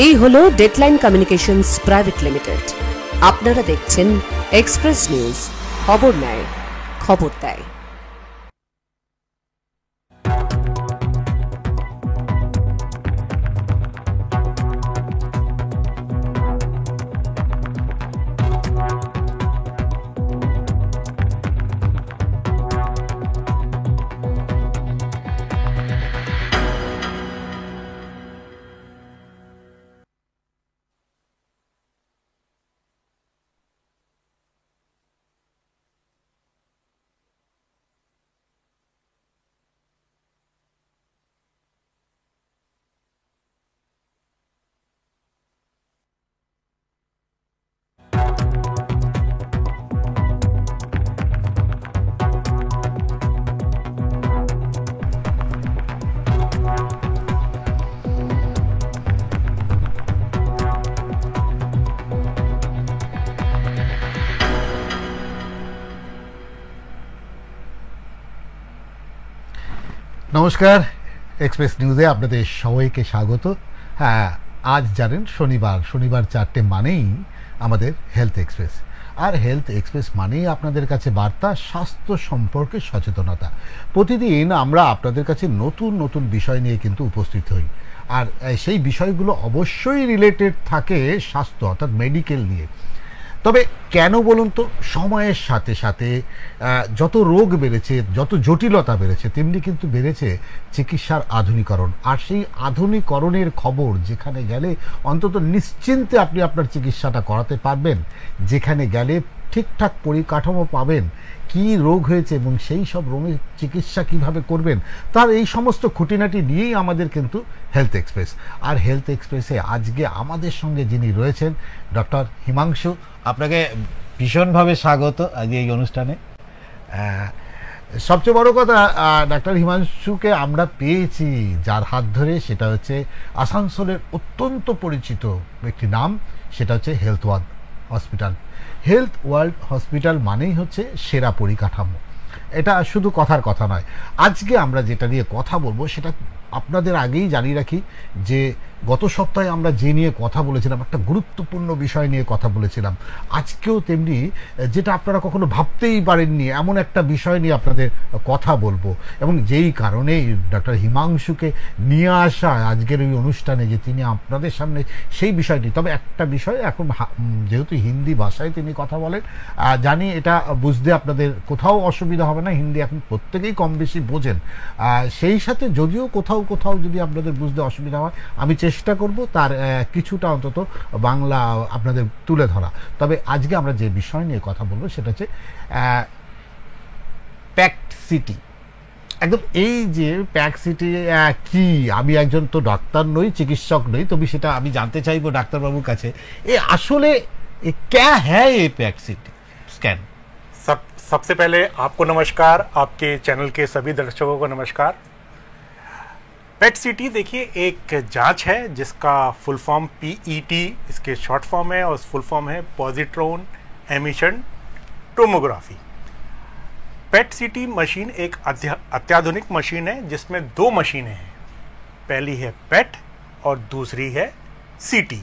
এই হলো deadline communications private limited. আপনারা দেখছেন এক্সপ্রেস নিউজ, খবর নেয়, খবর দেয়। নমস্কার, এক্সপ্রেস নিউজে আপনাদের সবাইকে স্বাগত। হ্যাঁ, আজ জানেন শনিবার 4টে মানেই আমাদের হেলথ এক্সপ্রেস। আর হেলথ এক্সপ্রেস মানেই আপনাদের কাছে বার্তা, স্বাস্থ্য সম্পর্কে সচেতনতা। প্রতিদিন আমরা আপনাদের কাছে নতুন নতুন বিষয় নিয়ে কিন্তু উপস্থিত হই, আর সেই বিষয়গুলো অবশ্যই রিলেটেড থাকে স্বাস্থ্য অর্থাৎ মেডিকেল নিয়ে। তবে কেন বলুন তো, সময়ের সাথে সাথে যত রোগ বেড়েছে, যত জটিলতা বেড়েছে, তেমনি কিন্তু বেড়েছে চিকিৎসার আধুনিকরণ। আর সেই আধুনিকরণের খবর যেখানে গেলে অন্তত নিশ্চিন্তে আপনি আপনার চিকিৎসাটা করাতে পারবেন, যেখানে গেলে ঠিকঠাক পরিকাঠামো পাবেন, কি রোগ হয়েছে এবং সেই সব রোগের চিকিৎসা কিভাবে করবেন, তার এই সমস্ত খুঁটিনাটি নিয়েই আমাদের কিন্তু হেলথ এক্সপ্রেস। আর হেলথ এক্সপ্রেসে আজকে আমাদের সঙ্গে যিনি রয়েছেন, ডক্টর হিমাংশু, আপনাকে ভীষণভাবে স্বাগত আজকে এই অনুষ্ঠানে। সবচেয়ে বড় কথা, ডাক্তার হিমাংশুকে আমরা পেয়েছি যার হাত ধরে, সেটা হচ্ছে আসানসোলের অত্যন্ত পরিচিত একটি নাম, সেটা হচ্ছে health world hospital. Health world hospital মানেই হচ্ছে সেরা পরিকাঠামো। এটা শুধু কথার কথা নয়। আজকে আমরা যেটা নিয়ে কথা বলবো সেটা আপনাদের আগেই জানিয়ে রাখি যে গত সপ্তাহে আমরা যে নিয়ে কথা বলেছিলাম, একটা গুরুত্বপূর্ণ বিষয় নিয়ে কথা বলেছিলাম। আজকেও তেমনি, যেটা আপনারা কখনো ভাবতেই পারেননি, এমন একটা বিষয় নিয়ে আপনাদের কথা বলবো। এবং যেই কারণেই ডক্টর হিমাংশুকে নিয়ে আসা আজকের ওই অনুষ্ঠানে, যে তিনি আপনাদের সামনে সেই বিষয়টি। তবে একটা বিষয়, এখন যেহেতু হিন্দি ভাষায় তিনি কথা বলেন, জানি এটা বুঝতে আপনাদের কোথাও অসুবিধা হবে না, হিন্দি এখন প্রত্যেকেই কম বেশি বোঝেন। সেই সাথে যদিও কোথাও কোথাও যদি আপনাদের বুঝতে অসুবিধা হয়, আমি চেষ্টা করব তার কিছুটা অন্তত বাংলা আপনাদের তুলে ধরা। তবে আজকে আমরা যে বিষয় নিয়ে কথা বলবো সেটা হচ্ছে প্যাক্ট সিটি। একদম এই যে প্যাক্ট সিটি কি, আমি একজন তো ডাক্তার নই, চিকিৎসক নই, তবে সেটা আমি জানতে চাইবো ডাক্তারবাবুর কাছে, আসলে क्या है ये पैक्ट सिटी स्कैन। सबसे पहले आपको नमस्कार, आपके चैनल के सभी दर्शकों को नमस्कार। पेट सिटी देखिए एक जांच है जिसका फुल फॉर्म PET इसके शॉर्ट फॉर्म है, और फुल फॉर्म है positron emission tomography. PET CT machine एक अत्याधुनिक मशीन है जिसमें दो मशीनें हैं। पहली है पेट और दूसरी है सीटी।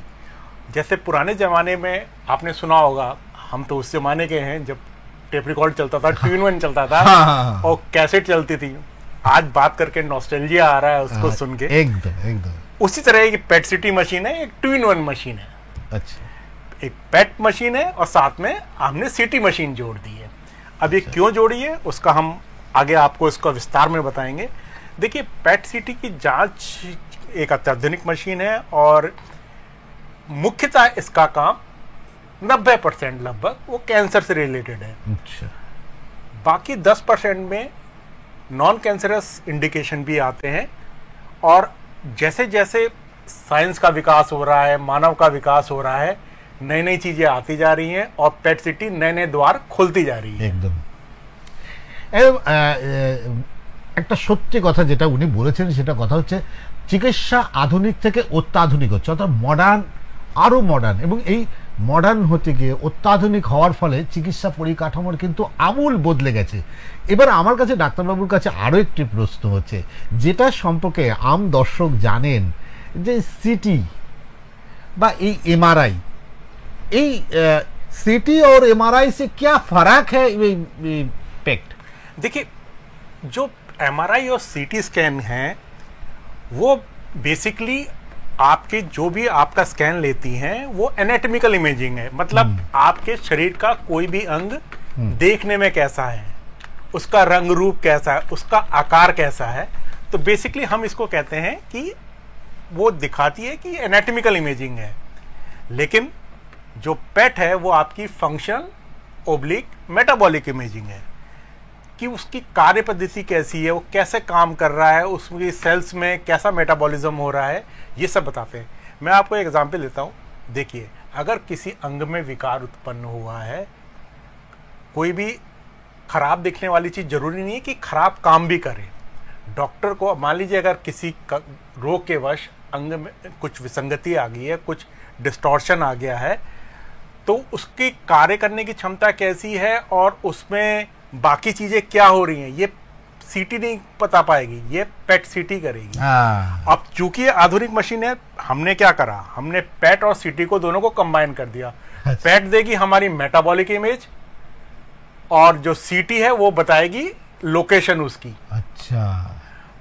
जैसे पुराने ज़माने में आपने सुना होगा, हम तो उस ज़माने के हैं जब टेप रिकॉर्ड चलता था, 2-in-1 चलता था, और कैसेट चलती थी। आज बात करके नॉस्टैल्जिया आ रहा है उसको सुन के। एकदम उसी तरह की पेट सिटी मशीन है, एक 2-in-1 मशीन है। अच्छा, एक पेट मशीन है और साथ में हमने सिटी मशीन जोड़ दी है। अब ये क्यों जोड़ी है उसका हम आगे आपको इसका विस्तार में बताएंगे। देखिए, पेट सिटी की जांच एक अत्याधुनिक मशीन है और मुख्यतः इसका काम 90% लगभग वो कैंसर से रिलेटेड है। अच्छा, बाकी 10% में नॉन कैंसरस इंडिकेशन भी आते हैं। और जैसे जैसे साइंस का विकास हो रहा है, मानव का विकास हो रहा है, नई नई चीजें आती जा रही हैं और पेट सिटी नए नए द्वार खोलती जा रही है। একদম একটা সত্যি কথা যেটা উনি বলেছেন, সেটা কথা হচ্ছে চিকিৎসা আধুনিক থেকে অত্যাধুনিক হচ্ছে, অর্থাৎ মডার্ন, আরও মডার্ন। এবং এই মডার্ন হতে গিয়ে অত্যাধুনিক হওয়ার ফলে চিকিৎসা পরিকাঠামোর কিন্তু আমূল বদলে গেছে। এবার আমার কাছে ডাক্তারবাবুর কাছে আরও একটি প্রশ্ন হচ্ছে, যেটা সম্পর্কে আম দর্শক জানেন, যে সিটি বা এই एमआरआई, এই सीटी और एमआरआई से क्या फर्क है पेट? देखिए, जो एमआरआई और सीटी स्कैन है वो बेसिकली आपके जो भी आपका स्कैन लेती हैं वो एनाटॉमिकल इमेजिंग है, मतलब आपके शरीर का कोई भी अंग देखने में कैसा है, उसका रंग रूप कैसा है, उसका आकार कैसा है। तो बेसिकली हम इसको कहते हैं कि वो दिखाती है कि एनाटॉमिकल इमेजिंग है। लेकिन जो पेट है वो आपकी फंक्शनल ओब्लिक मेटाबॉलिक इमेजिंग है, कि उसकी कार्य पद्धति कैसी है, वो कैसे काम कर रहा है, उसकी सेल्स में कैसा मेटाबॉलिज्म हो रहा है, ये सब बताते हैं। मैं आपको एक एग्जांपल देता हूँ। देखिए, अगर किसी अंग में विकार उत्पन्न हुआ है, कोई भी खराब दिखने वाली चीज़ जरूरी नहीं है कि खराब काम भी करे। डॉक्टर को मान लीजिए अगर किसी रोग के वश अंग में कुछ विसंगति आ गई है, कुछ डिस्टॉर्शन आ गया है, तो उसकी कार्य करने की क्षमता कैसी है और उसमें बाकी चीजें क्या हो रही हैं, ये सीटी नहीं बता पाएगी, ये पेट सीटी करेगी। अब चूंकि ये आधुनिक मशीन है, हमने क्या करा, हमने पेट और सीटी को दोनों को कंबाइन कर दिया। पेट देगी हमारी मेटाबॉलिक इमेज और जो सीटी है वो बताएगी लोकेशन उसकी। अच्छा,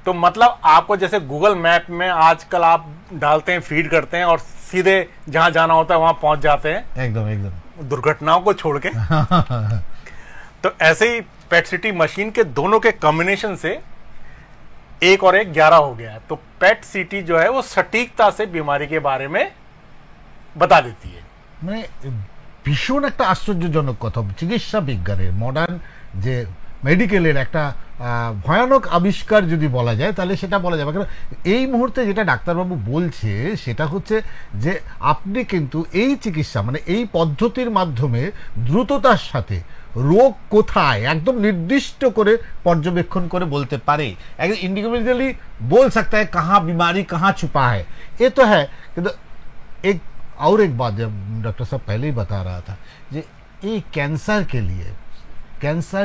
तो मतलब आपको जैसे गूगल मैप में आजकल आप डालते हैं, फीड करते हैं और सीधे जहां जाना होता है वहां पहुंच जाते हैं, एकदम दुर्घटनाओं को छोड़ के। तो ऐसे ही पेट सिटी मशीन के दोनों के कॉम्बिनेशन से 1 और 1 11 हो गया है। तो पेट सिटी जो है वो सटीकता से बीमारी के बारे में बता देती है। মানে ভীষণ একটা আশ্চর্যজনক কথা, চিকিৎসা বিজ্ঞানের মডার্ন যে মেডিকেলের একটা ভয়ানক আবিষ্কার যদি বলা যায় তাহলে সেটা বলা যাবে। কারণ এই মুহূর্তে যেটা ডাক্তারবাবু বলছে সেটা হচ্ছে যে আপনি কিন্তু এই চিকিৎসা মানে এই পদ্ধতির মাধ্যমে দ্রুততার সাথে রোগ কোথায় একদম निर्दिष्ट করে পর্যবেক্ষণ করে বলতে পারে, একদম इंडिविजुअली बोल सकता है कहाँ बीमारी कहाँ छुपा है। ये तो है, किंतु एक और एक बात जब डॉक्टर साहब पहले ही बता रहा था कि ये कैंसर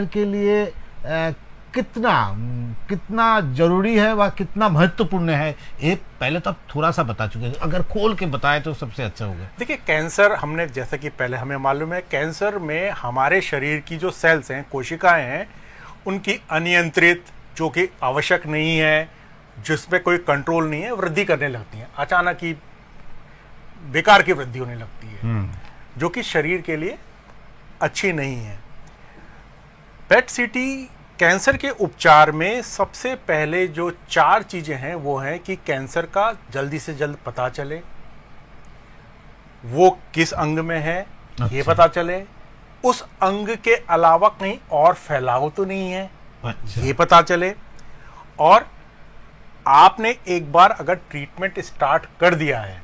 के लिए कितना जरूरी है व कितना महत्वपूर्ण है, ये पहले तो आप थोड़ा सा बता चुके हैं, अगर खोल के बताए तो सबसे अच्छा होगा। देखिए, कैंसर हमने जैसा कि पहले हमें मालूम है, कैंसर में हमारे शरीर की जो सेल्स हैं, कोशिकाएं हैं, उनकी अनियंत्रित, जो कि आवश्यक नहीं है, जिसमें कोई कंट्रोल नहीं है, वृद्धि करने लगती हैं। अचानक ही बेकार की वृद्धि होने लगती है, जो कि शरीर के लिए अच्छी नहीं है। पेट सिटी कैंसर के उपचार में सबसे पहले जो 4 चीजें हैं वो है कि कैंसर का जल्दी से जल्द पता चले, वो किस अंग में है ये पता चले, उस अंग के अलावा कहीं और फैलाव तो नहीं है ये पता चले, और आपने एक बार अगर ट्रीटमेंट स्टार्ट कर दिया है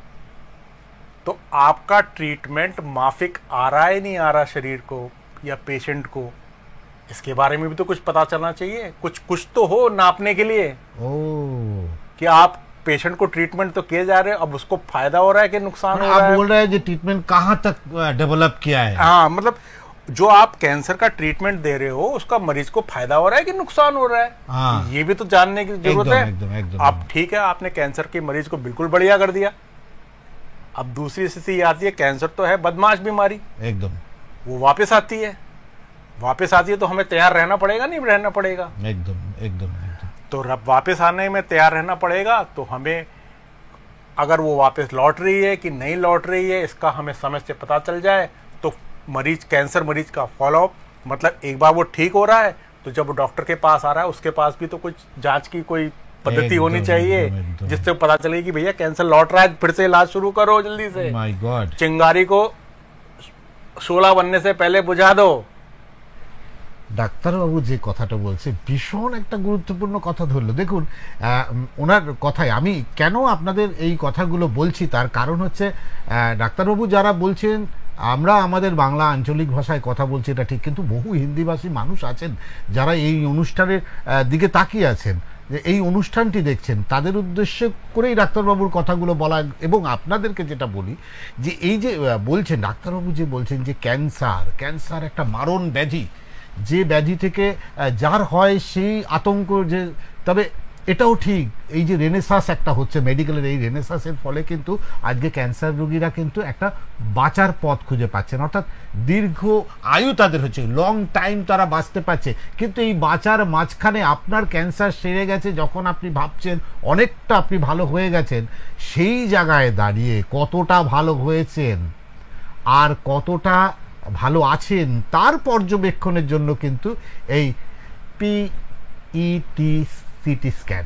तो आपका ट्रीटमेंट माफिक आ रहा है नहीं आ रहा शरीर को या पेशेंट को, इसके बारे में भी तो कुछ पता चलना चाहिए। कुछ तो हो नापने के लिए कि आप पेशेंट को ट्रीटमेंट तो किए जा रहे हैं, अब उसको फायदा हो रहा है कि नुकसान हो रहा है। आप बोल रहे हैं कि ट्रीटमेंट कहां तक डेवलप किया है। हाँ, मतलब जो आप कैंसर का ट्रीटमेंट दे रहे हो उसका मरीज को फायदा हो रहा है कि नुकसान हो रहा है। हाँ। ये भी तो जानने की जरूरत है। एकदम। अब ठीक है, आपने कैंसर के मरीज को बिल्कुल बढ़िया कर दिया, अब दूसरी स्थिति आती है, कैंसर तो है बदमाश बीमारी, एकदम वो वापस आती है तो हमें तैयार रहना पड़ेगा, नहीं रहना पड़ेगा? एकदम। तो वापस आने में तैयार रहना पड़ेगा। तो हमें अगर वो वापस लौट रही है कि नहीं लौट रही है इसका हमें समय से पता चल जाए तो कैंसर मरीज का फॉलोअप, मतलब एक बार वो ठीक हो रहा है तो जब वो डॉक्टर के पास आ रहा है उसके पास भी तो कुछ जांच की कोई पद्धति होनी चाहिए जिससे पता चले कि भैया कैंसर लौट रहा है, फिर से इलाज शुरू करो जल्दी से। माय गॉड, चिंगारी को 16 बनने से पहले बुझा दो। ডাক্তারবাবু যে কথাটা বলছে ভীষণ একটা গুরুত্বপূর্ণ কথা ধরলো। দেখুন ওনার কথায় আমি কেন আপনাদের এই কথাগুলো বলছি তার কারণ হচ্ছে ডাক্তারবাবু যারা বলছেন আমরা আমাদের বাংলা আঞ্চলিক ভাষায় কথা বলছি এটা ঠিক, কিন্তু বহু হিন্দিভাষী মানুষ আছেন যারা এই অনুষ্ঠানের দিকে তাকিয়ে আছেন, যে এই অনুষ্ঠানটি দেখছেন, তাদের উদ্দেশ্য করেই ডাক্তারবাবুর কথাগুলো বলা। এবং আপনাদেরকে যেটা বলি যে এই যে বলছেন ডাক্তারবাবু যে বলছেন যে ক্যান্সার একটা মারণ ব্যাধি, যে ব্যাধি থেকে যার হয় সেই আতঙ্ক, যে তবে এটাও ঠিক, এই যে রেনেসাস একটা হচ্ছে মেডিকেলের, এই রেনেসাসের ফলে কিন্তু আজকে ক্যান্সার রোগীরা কিন্তু একটা বাঁচার পথ খুঁজে পাচ্ছেন, অর্থাৎ দীর্ঘ আয়ু তাদের হচ্ছে, লং টাইম তারা বাঁচতে পারছে। কিন্তু এই বাঁচার মাঝখানে আপনার ক্যান্সার সেরে গেছে, যখন আপনি ভাবছেন অনেকটা আপনি ভালো হয়ে গেছেন, সেই জায়গায় দাঁড়িয়ে কতটা ভালো হয়েছেন আর কতটা ভালো আছেন তার পর্যবেক্ষণের জন্য কিন্তু এই পিইটি সিটি স্ক্যান।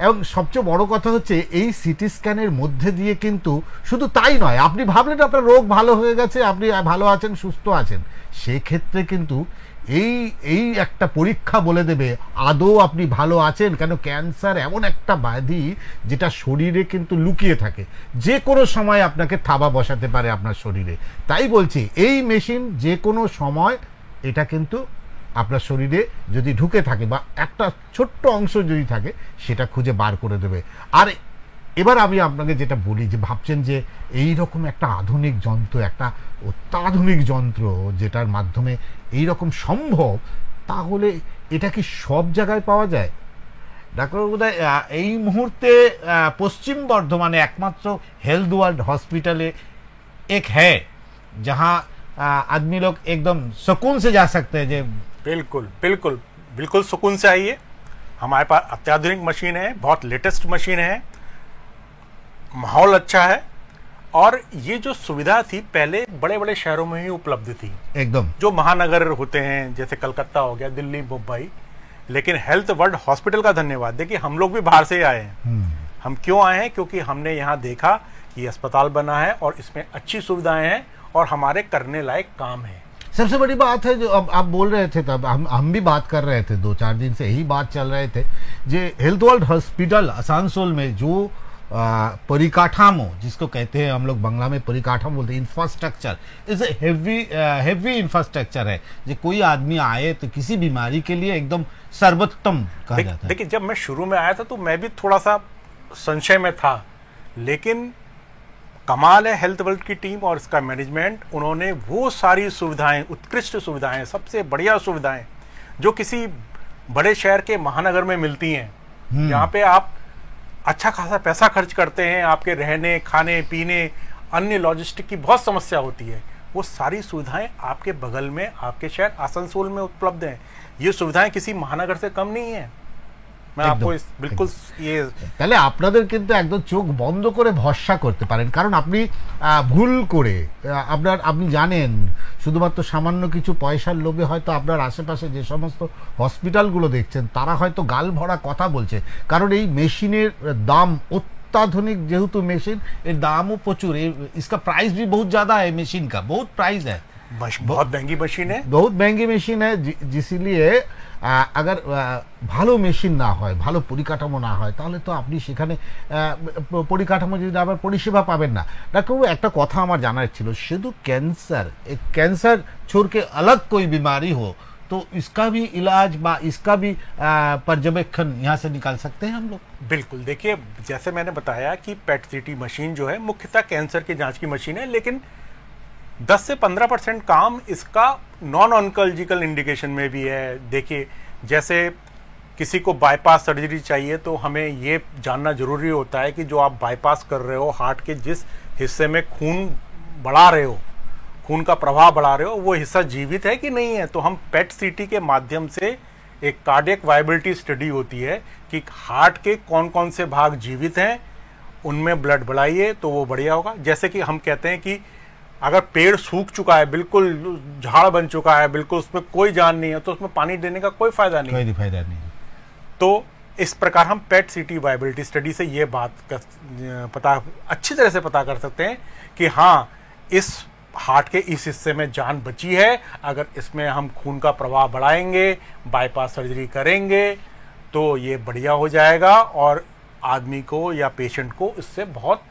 এবং সবচেয়ে বড় কথা হচ্ছে এই সিটি স্ক্যানের মধ্যে দিয়ে কিন্তু শুধু তাই নয়, আপনি ভাবলেন আপনার রোগ ভালো হয়ে গেছে, আপনি ভালো আছেন, সুস্থ আছেন, সেক্ষেত্রে কিন্তু এই একটা পরীক্ষা বলে দেবে আদৌ আপনি ভালো আছেন। কেন, ক্যান্সার এমন একটা ব্যাধি যেটা শরীরে কিন্তু লুকিয়ে থাকে, যে কোনো সময় আপনাকে থাবা বসাতে পারে আপনার শরীরে। তাই বলছি এই মেশিন যে কোনো সময় এটা কিন্তু আপনার শরীরে যদি ঢুকে থাকে বা একটা ছোট্ট অংশ যদি থাকে সেটা খুঁজে বার করে দেবে। আর এবার আমি আপনাকে যেটা বলি, যে ভাবছেন যে এই রকম একটা আধুনিক যন্ত্র, একটা অত্যাধুনিক যন্ত্র যেটার মাধ্যমে এই রকম সম্ভব, তাহলে এটা কি সব জায়গায় পাওয়া যায়? ডাক্তারবাবু, এই মুহূর্তে পশ্চিম বর্ধমানে একমাত্র হেলথ ওয়ার্ল্ড হসপিটালে एक है जहां आदमी लोग एकदम सुकून से जा सकते हैं। जे बिल्कुल बिल्कुल बिल्कुल सुकून से आइए। हमारे पास अत्याधुनिक मशीन है, बहुत लेटेस्ट मशीन है, माहौल अच्छा है। और ये जो सुविधा थी पहले बड़े बड़े शहरों में ही उपलब्ध थी, एकदम जो महानगर होते हैं, जैसे कलकत्ता हो गया, दिल्ली, मुंबई। लेकिन हेल्थ वर्ल्ड हॉस्पिटल का धन्यवाद, देखिए हम लोग भी बाहर से ही आए हैं। हम क्यों आए हैं? क्योंकि हमने यहाँ देखा कि अस्पताल बना है और इसमें अच्छी सुविधाएं हैं और हमारे करने लायक काम है। सबसे बड़ी बात है जो अब आप बोल रहे थे, तब हम भी बात कर रहे थे, 2-4 दिन से यही बात चल रहे थे, जे हेल्थ वर्ल्ड हॉस्पिटल आसानसोल में जो परिकाठामो, जिसको कहते हैं हम लोग बांग्ला में परिकाठामो बोलते हैं, infrastructure is a heavy infrastructure है। जो कोई आदमी आए तो किसी बीमारी के लिए एकदम सर्वोत्तम कहा जाता है। देखिए, जब मैं शुरू में आया था तो मैं भी थोड़ा सा संशय में था, लेकिन कमाल है हेल्थ वर्ल्ड की टीम और इसका मैनेजमेंट। उन्होंने वो सारी सुविधाएं, उत्कृष्ट सुविधाएं, सबसे बढ़िया सुविधाएं जो किसी बड़े शहर के महानगर में मिलती हैं, जहाँ पे आप अच्छा खासा पैसा खर्च करते हैं, आपके रहने, खाने, पीने, अन्य लॉजिस्टिक की बहुत समस्या होती है, वो सारी सुविधाएं आपके बगल में, आपके शहर आसनसोल में उपलब्ध हैं। ये सुविधाएं किसी महानगर से कम नहीं है। मैं आपको बिल्कुल ये তাহলে আপনাদের কিন্তু একদম চোখ বন্ধ করে ভরসা করতে পারেন, কারণ আপনি ভুল করে আপনি জানেন শুধুমাত্র সামান্য কিছু পয়সার লোভে হয়তো আপনার আশেপাশে যে সমস্ত হসপিটালগুলো দেখছেন তারা হয়তো গাল ভরা কথা বলছে, কারণ এই মেশিনের দাম अत्याधुनिक, जेहेतु मशीन दामों प्रचुर, इसका प्राइस भी बहुत ज्यादा है, मशीन का बहुत प्राइस है, बहुत महंगी मशीन है, बहुत महंगी मशीन है। जिसलिए अगर ভালো মেশিন না হয়, ভালো পরিকাঠামো না হয়, তাহলে তো আপনি সেখানে পরিকাঠামো যদি আবার পরিষেবা পাবেন না। ডাক্তারবাবু, একটা কথা আমার জানার ছিল, শুধু कैंसर छोड़ के अलग कोई बीमारी हो तो इसका भी इलाज बा इसका भी पर्यवेक्षण यहाँ से निकाल सकते हैं हम लोग? बिल्कुल। देखिए, जैसे मैंने बताया कि पेट सीटी मशीन जो है मुख्यतः कैंसर की जांच की मशीन है, लेकिन 10 से 15% काम इसका नॉन ऑन्कोलॉजिकल इंडिकेशन में भी है। देखिए, जैसे किसी को बाईपास सर्जरी चाहिए तो हमें ये जानना जरूरी होता है कि जो आप बाईपास कर रहे हो, हार्ट के जिस हिस्से में खून बढ़ा रहे हो, खून का प्रवाह बढ़ा रहे हो, वो हिस्सा जीवित है कि नहीं है। तो हम पेट सीटी के माध्यम से एक कार्डियक वायबिलिटी स्टडी होती है कि हार्ट के कौन कौन से भाग जीवित हैं, उनमें ब्लड बढ़ाइए तो वो बढ़िया होगा। जैसे कि हम कहते हैं कि अगर पेड़ सूख चुका है, बिल्कुल झाड़ बन चुका है, बिल्कुल उसमें कोई जान नहीं है, तो उसमें पानी देने का कोई फायदा नहीं, कोई फायदा नहीं। तो इस प्रकार हम पेट सीटी वायबिलिटी स्टडी से ये बात पता अच्छी तरह से पता कर सकते हैं कि हाँ, इस हार्ट के इस हिस्से में जान बची है। अगर इसमें हम खून का प्रवाह बढ़ाएंगे, बाईपास सर्जरी करेंगे तो ये बढ़िया हो जाएगा और आदमी को या पेशेंट को इससे बहुत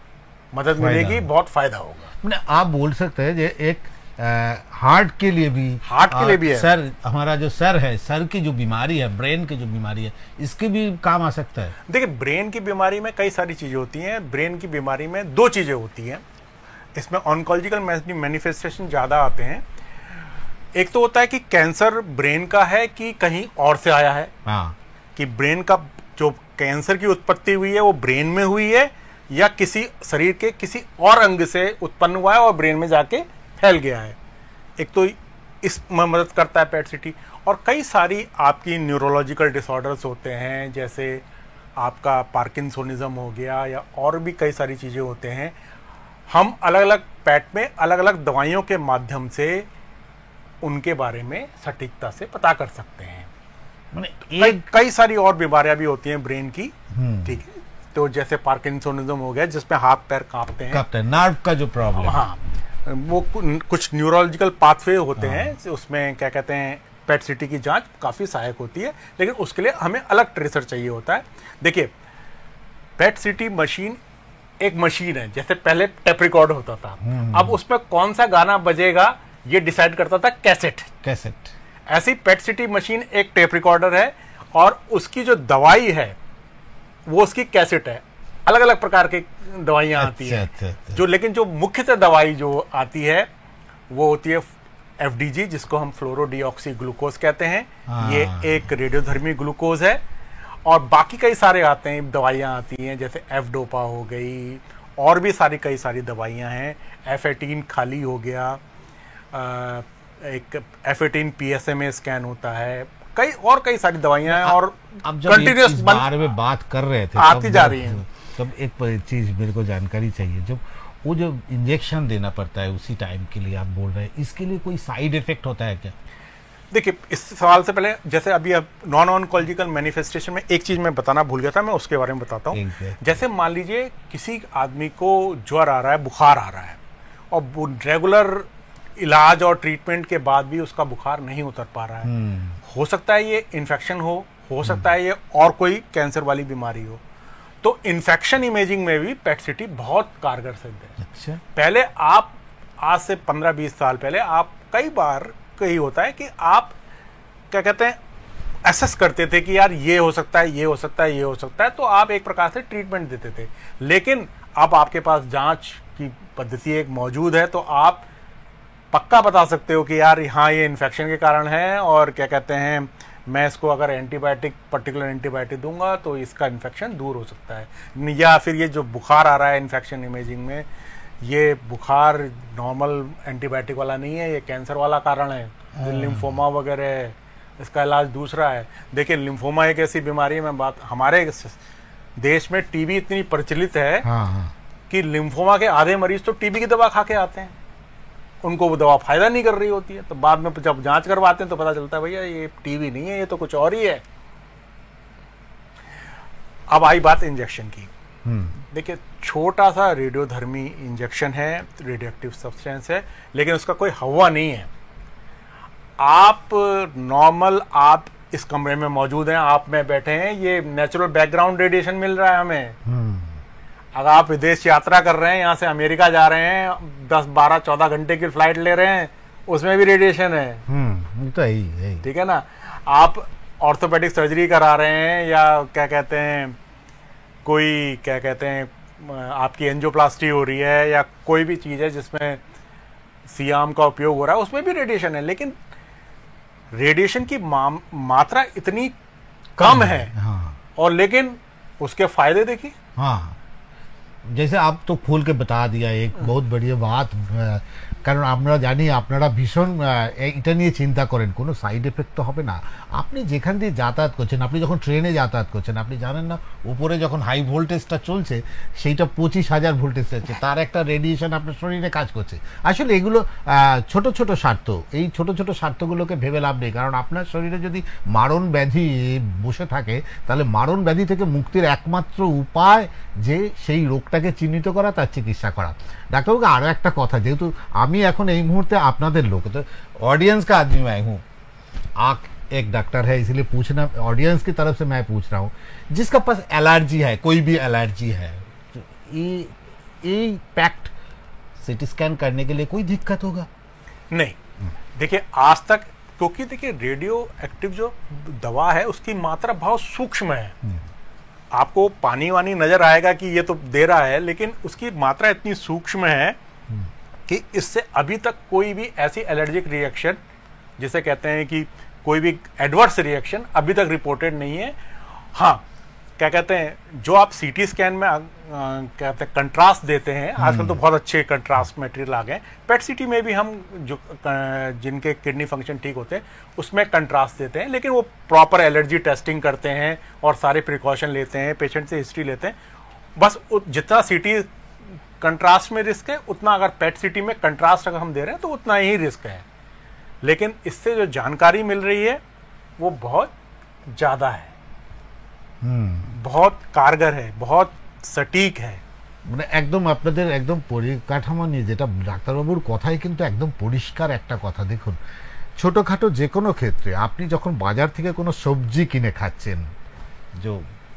मदद मिलेगी, बहुत फायदा होगा। मैंने आप बोल सकते हैं कि एक हार्ट के लिए भी है, सर हमारा जो सर है, सर की जो बीमारी है, ब्रेन की जो बीमारी है, इसके भी काम आ सकता है। देखिए, ब्रेन की बीमारी में कई सारी चीजें होती हैं। ब्रेन की बीमारी में 2 चीजें होती हैं, इसमें ऑन्कोलॉजिकल मैनिफेस्टेशन ज्यादा आते हैं। एक तो होता है कि कैंसर ब्रेन का है कि कहीं और से आया है, हाँ, कि ब्रेन का जो कैंसर की उत्पत्ति हुई है वो ब्रेन में हुई है या किसी शरीर के किसी और अंग से उत्पन्न हुआ है और ब्रेन में जाके फैल गया है। एक तो इसमें मदद करता है पेट सिटी। और कई सारी आपकी न्यूरोलॉजिकल डिसऑर्डर्स होते हैं, जैसे आपका पार्किंसोनिज्म हो गया या और भी कई सारी चीज़ें होते हैं। हम अलग अलग पेट में अलग अलग दवाइयों के माध्यम से उनके बारे में सटीकता से पता कर सकते हैं। कई सारी और बीमारियां भी होती हैं ब्रेन की, ठीक है। तो जैसे पार्किंसोनिज्म हो गया जिसमें हाथ पैर कांपते हैं, नर्व का जो प्रॉब्लम, हाँ, वो कुछ न्यूरोलॉजिकल पाथवे होते हैं, उसमें क्या कहते हैं पेट सिटी की जांच काफी सहायक होती है, लेकिन उसके लिए हमें अलग ट्रेसर चाहिए होता है। देखिए, पेट सिटी मशीन एक मशीन है, जैसे पहले टेप रिकॉर्ड होता था, अब उसमें कौन सा गाना बजेगा ये डिसाइड करता था कैसेट। ऐसी पेट सिटी मशीन एक टेप रिकॉर्डर है और उसकी जो दवाई है वो उसकी कैसेट है। अलग अलग प्रकार की दवाइयां आती हैं, जो लेकिन जो मुख्यतः दवाई जो आती है वो होती है FDG, जिसको हम फ्लोरोडीऑक्सी ग्लूकोज कहते हैं। ये एक रेडियोधर्मी ग्लूकोज है। और बाकी कई सारे आते हैं, दवाइयां आती हैं, जैसे F-डोपा हो गई, और भी कई सारी दवाइयां हैं। F18 खाली हो गया, एक F18 PSMA स्कैन होता है, कई सारी दवाइयां हैं। और अब जब कंटिन्यूअस बारे में बात कर रहे थे आती जा रही हैं। तब एक चीज मेरे को जानकारी चाहिए, जब वो जो इंजेक्शन देना पड़ता है उसी टाइम के लिए आप बोल रहे हैं, इसके लिए कोई साइड इफेक्ट होता है क्या? देखिए, इस सवाल से पहले जैसे अभी अब नॉन ऑन्कोलॉजिकल मैनिफेस्टेशन में एक चीज मैं बताना भूल गया था, मैं उसके बारे में बताता हूँ। जैसे मान लीजिए किसी आदमी को ज्वर आ रहा है, बुखार आ रहा है, और रेगुलर इलाज और ट्रीटमेंट के बाद भी उसका बुखार नहीं उतर पा रहा है। हो सकता है ये इन्फेक्शन हो सकता है ये और कोई कैंसर वाली बीमारी हो। तो इन्फेक्शन इमेजिंग में भी पेट सिटी बहुत कारगर सिद्ध है। अच्छा। पहले आप आज से 15-20 साल पहले आप कई होता है कि आप क्या कहते हैं एसेस करते थे कि यार ये हो सकता है, ये हो सकता है, ये हो सकता है, तो आप एक प्रकार से ट्रीटमेंट देते थे। लेकिन अब आपके पास जांच की पद्धति एक मौजूद है, तो आप पक्का बता सकते हो कि यार हाँ ये इन्फेक्शन के कारण है, और क्या कहते हैं मैं इसको अगर पर्टिकुलर एंटीबायोटिक दूंगा तो इसका इन्फेक्शन दूर हो सकता है। या फिर ये जो बुखार आ रहा है इन्फेक्शन इमेजिंग में, ये बुखार नॉर्मल एंटीबायोटिक वाला नहीं है, ये कैंसर वाला कारण है, लिम्फोमा वगैरह है, इसका इलाज दूसरा है। देखिए, लिम्फोमा एक ऐसी बीमारी है, हमारे देश में टीबी इतनी प्रचलित है कि लिम्फोमा के आधे मरीज तो टीबी की दवा खा के आते हैं, उनको वो दवा फायदा नहीं कर रही होती है, तो बाद में जब जांच करवाते हैं तो पता चलता है भैया ये टीबी नहीं है, ये तो कुछ और ही है। अब आई बात इंजेक्शन की। देखिए, छोटा सा रेडियोधर्मी इंजेक्शन है, रेडियोएक्टिव सब्सटेंस है, लेकिन उसका कोई हवा नहीं है। आप इस कमरे में मौजूद हैं, आप में बैठे हैं, ये नेचुरल बैकग्राउंड रेडिएशन मिल रहा है हमें। अगर आप विदेश यात्रा कर रहे हैं, यहाँ से अमेरिका जा रहे हैं, 10, 12, 14 घंटे की फ्लाइट ले रहे हैं, उसमें भी रेडिएशन है। तो यही ठीक है ना। आप ऑर्थोपेडिक सर्जरी करा रहे हैं, या क्या कहते हैं कोई क्या कहते हैं आपकी एंजियोप्लास्टी हो रही है, या कोई भी चीज़ है जिसमें सियाम का उपयोग हो रहा है, उसमें भी रेडिएशन है। लेकिन रेडिएशन की मात्रा इतनी कम है। और लेकिन उसके फायदे देखिए। जैसे आप तो खोल के बता दिया एक बहुत बढ़िया बात, কারণ আমরা জানি আপনারা ভীষণ এটা নিয়ে চিন্তা করেন, কোনো সাইড এফেক্ট তো হবে না। আপনি যেখান দিয়ে যাতায়াত করছেন, আপনি যখন ট্রেনে যাতায়াত করছেন, আপনি জানেন না উপরে যখন হাই ভোল্টেজটা চলছে সেইটা 25,000 ভোল্টেজ আছে, তার একটা রেডিয়েশন আপনার শরীরে কাজ করছে। আসলে এগুলো ছোট ছোট স্বার্থ, এই ছোট ছোট স্বার্থগুলোকে ভেবে লাভ নেই, কারণ আপনার শরীরে যদি মারণ ব্যাধি বসে থাকে তাহলে মারণ ব্যাধি থেকে মুক্তির একমাত্র উপায় যে সেই রোগটাকে চিহ্নিত করা, তার চিকিৎসা করা। ডাক্তারবাবু আরও একটা কথা, যেহেতু আমি এখন এই মুহূর্তে আপনাদের लोग तो ऑडियंस का आदमी मैं हूँ, आप एक डॉक्टर है, इसलिए पूछना ऑडियंस की तरफ से मैं पूछ रहा हूँ, जिसका पास एलर्जी है, कोई भी एलर्जी है, ये पैक्ट सीटी स्कैन करने के लिए कोई दिक्कत होगा? नहीं। देखिए, आज तक, क्योंकि देखिए रेडियो एक्टिव जो दवा है उसकी मात्रा बहुत सूक्ष्म है। आपको पानी वानी नजर आएगा कि ये तो दे रहा है, लेकिन उसकी मात्रा इतनी सूक्ष्म है कि इससे अभी तक कोई भी ऐसी एलर्जिक रिएक्शन, जिसे कहते हैं कि कोई भी एडवर्स रिएक्शन, अभी तक रिपोर्टेड नहीं है। हाँ, क्या कहते हैं, जो आप सीटी स्कैन में क्या कहते हैं कंट्रास्ट देते हैं, आजकल तो बहुत अच्छे कंट्रास्ट मटेरियल आ गए। पेट सीटी में भी हम जो जिनके किडनी फंक्शन ठीक होते हैं उसमें कंट्रास्ट देते हैं, लेकिन वो प्रॉपर एलर्जी टेस्टिंग करते हैं और सारे प्रिकॉशन लेते हैं, पेशेंट से हिस्ट्री लेते हैं। बस जितना सीटी कंट्रास्ट में रिस्क है, उतना अगर पेट सीटी में कंट्रास्ट अगर हम दे रहे हैं तो उतना ही रिस्क है। लेकिन इससे जो जानकारी मिल रही है वो बहुत ज़्यादा है, बहुत कारगर है, बहुत सटीक है। মানে একদম আপনাদের একদম পরিকাঠামো নিয়ে যেটা ডাক্তারবাবুর কথাই কিন্তু একদম পরিষ্কার একটা কথা। দেখুন, ছোটোখাটো যে কোনো ক্ষেত্রে আপনি যখন বাজার থেকে কোনো সবজি কিনে খাচ্ছেন, जो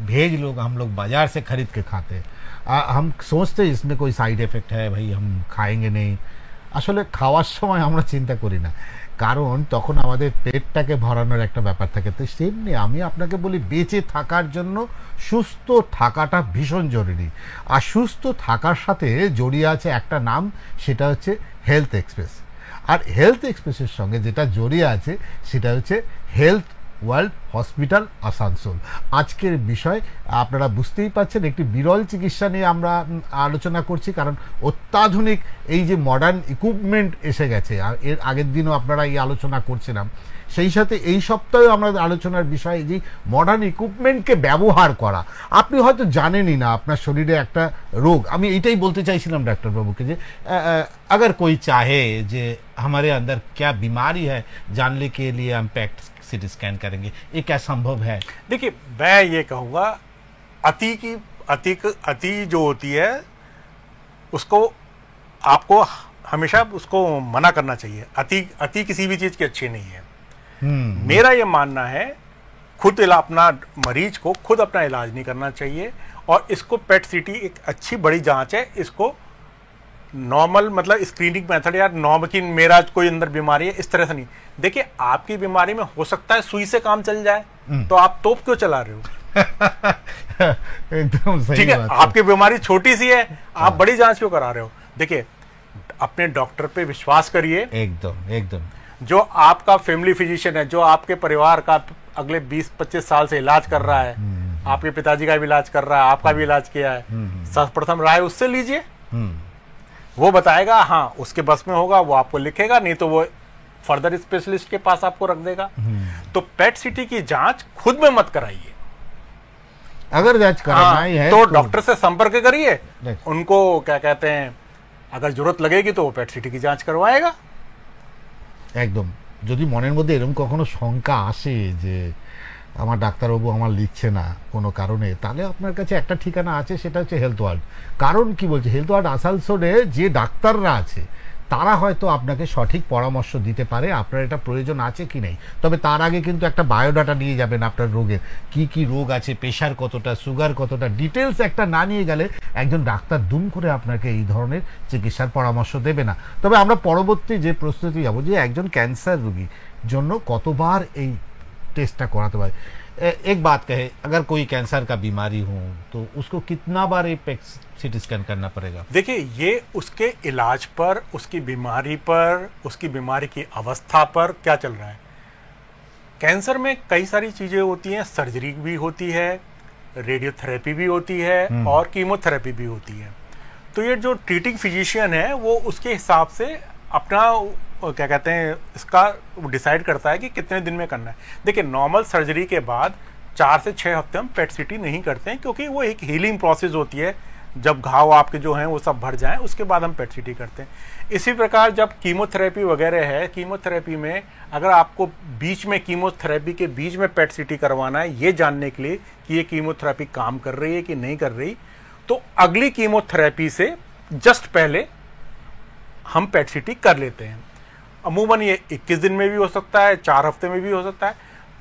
भेज लोग हम लोग बाजार से खरीद के खाते हैं, हम सोचते हैं इसमें कोई साइड इफेक्ट है, भाई हम खाएंगे नहीं। আসলে খাওয়ার সময় আমরা চিন্তা করি না, কারণ তখন আমাদের পেটটাকে ভরানোর একটা ব্যাপার থাকে। তো সেমনি আমি আপনাকে বলি, বেঁচে থাকার জন্য সুস্থ থাকাটা ভীষণ জরুরি। আর সুস্থ থাকার সাথে জড়িয়ে আছে একটা নাম, সেটা হচ্ছে হেলথ এক্সপ্রেস। আর হেলথ এক্সপ্রেসের সঙ্গে যেটা জড়িয়ে আছে সেটা হচ্ছে হেলথ ওয়ার্ল্ড হসপিটাল আসানসোল। আজকের বিষয় আপনারা বুঝতেই পাচ্ছেন, একটি বিরল চিকিৎসা নিয়ে আমরা আলোচনা করছি, কারণ অত্যাধুনিক এই যে মডার্ন ইকুইপমেন্ট এসে গেছে। আর এর আগের দিনও আপনারা এই আলোচনা করছিলাম, সেই সাথে এই সপ্তাহেও আমরা আলোচনার বিষয় যে মডার্ন ইকুইপমেন্টকে ব্যবহার করা। আপনি হয়তো জানেনই না আপনার শরীরে একটা রোগ। আমি এইটাই বলতে চাইছিলাম ডাক্তারবাবুকে যে अगर कोई चाहे যে हमारे अंदर क्या बीमारी है जानने के लिए हम पेट सीटी स्कैन करेंगे, ये क्या संभव है? देखिए, मैं ये कहूँगा, अति जो होती है उसको आपको हमेशा उसको मना करना चाहिए। अति किसी भी चीज़ की अच्छी नहीं है। मेरा ये मानना है, अपना मरीज को खुद अपना इलाज नहीं करना चाहिए। और इसको पेट सीटी एक अच्छी बड़ी जांच है। इसको नॉर्मल मतलब स्क्रीनिंग मेथड या नॉर्मल की मेरा कोई अंदर बीमारी है इस तरह से नहीं। देखिए, आपकी बीमारी में हो सकता है सुई से काम चल जाए, तो आप तोप क्यों चला रहे हो? एकदम सही ठीक है, बात है। आपकी बीमारी छोटी सी है, आप बड़ी जांच क्यों करा रहे हो? देखिए, अपने डॉक्टर पे विश्वास करिए। एकदम एकदम। जो आपका फैमिली फिजिशियन है, जो आपके परिवार का अगले 20-25 साल से इलाज कर रहा है, आपके पिताजी का भी इलाज कर रहा है, आपका भी इलाज किया है, सर्वप्रथम राय उससे लीजिए। वो बताएगा, हाँ उसके बस में होगा, वो आपको लिखेगा, नहीं तो वो फर्दर स्पेशलिस्ट के पास आपको रख देगा। तो पेट सीटी की जांच खुद में मत कराइए। अगर जांच कराना ही है तो डॉक्टर से संपर्क करिए, उनको क्या कहते हैं, अगर जरूरत लगेगी तो वो पेट सीटी की जांच करवाएगा। একদম। যদি মনের মধ্যে এরকম কখনো শঙ্কা আসে যে আমার ডাক্তারবাবু আমার লিখছে না কোনো কারণে, তাহলে আপনার কাছে একটা ঠিকানা আছে, সেটা হচ্ছে হেলথ ওয়ার্ল্ড। কারণ কি বলছে, হেলথ ওয়ার্ল্ড আসানসোলে যে ডাক্তাররা আছে তারা হয়তো আপনাকে সঠিক পরামর্শ দিতে পারে আপনার এটা প্রয়োজন আছে কি নেই। তবে তার আগে কিন্তু একটা বায়োডাটা নিয়ে যাবেন, আপনার রোগের কি কি রোগ আছে, প্রেশার কতটা, সুগার কতটা, ডিটেলস একটা না নিয়ে গেলে একজন ডাক্তার দুম করে আপনাকে এই ধরনের চিকিৎসার পরামর্শ দেবে না। তবে আমরা পরবর্তী যে প্রস্তুতি যাব, যে একজন ক্যান্সার রোগীর জন্য কতবার এই টেস্টটা করাতে পারে। एक बात कहे, अगर कोई कैंसर का बीमारी हो तो उसको कितना बार पेट सीटी स्कैन करना पड़ेगा? देखिए, ये उसके इलाज पर, उसकी बीमारी पर, उसकी बीमारी की अवस्था पर क्या चल रहा है। कैंसर में कई सारी चीजें होती हैं, सर्जरी भी होती है, रेडियोथेरेपी भी होती है और कीमोथेरेपी भी होती है। तो ये जो ट्रीटिंग फिजिशियन है वो उसके हिसाब से अपना क्या कहते हैं इसका डिसाइड करता है कि कितने दिन में करना है। देखिए, नॉर्मल सर्जरी के बाद 4 से 6 हफ्ते हम पेट सीटी नहीं करते हैं, क्योंकि वो एक हीलिंग प्रोसेस होती है। जब घाव आपके जो हैं वो सब भर जाएं, उसके बाद हम पेट सीटी करते हैं। इसी प्रकार जब कीमोथेरेपी वगैरह है, कीमोथेरेपी में अगर आपको बीच में कीमोथेरेपी के बीच में पेट सीटी करवाना है, ये जानने के लिए कि ये कीमोथेरेपी काम कर रही है कि नहीं कर रही, तो अगली कीमोथेरेपी से जस्ट पहले हम पेट सीटी कर लेते हैं। अमूमन ये 21 दिन में भी हो सकता है, 4 हफ्ते में भी हो सकता है,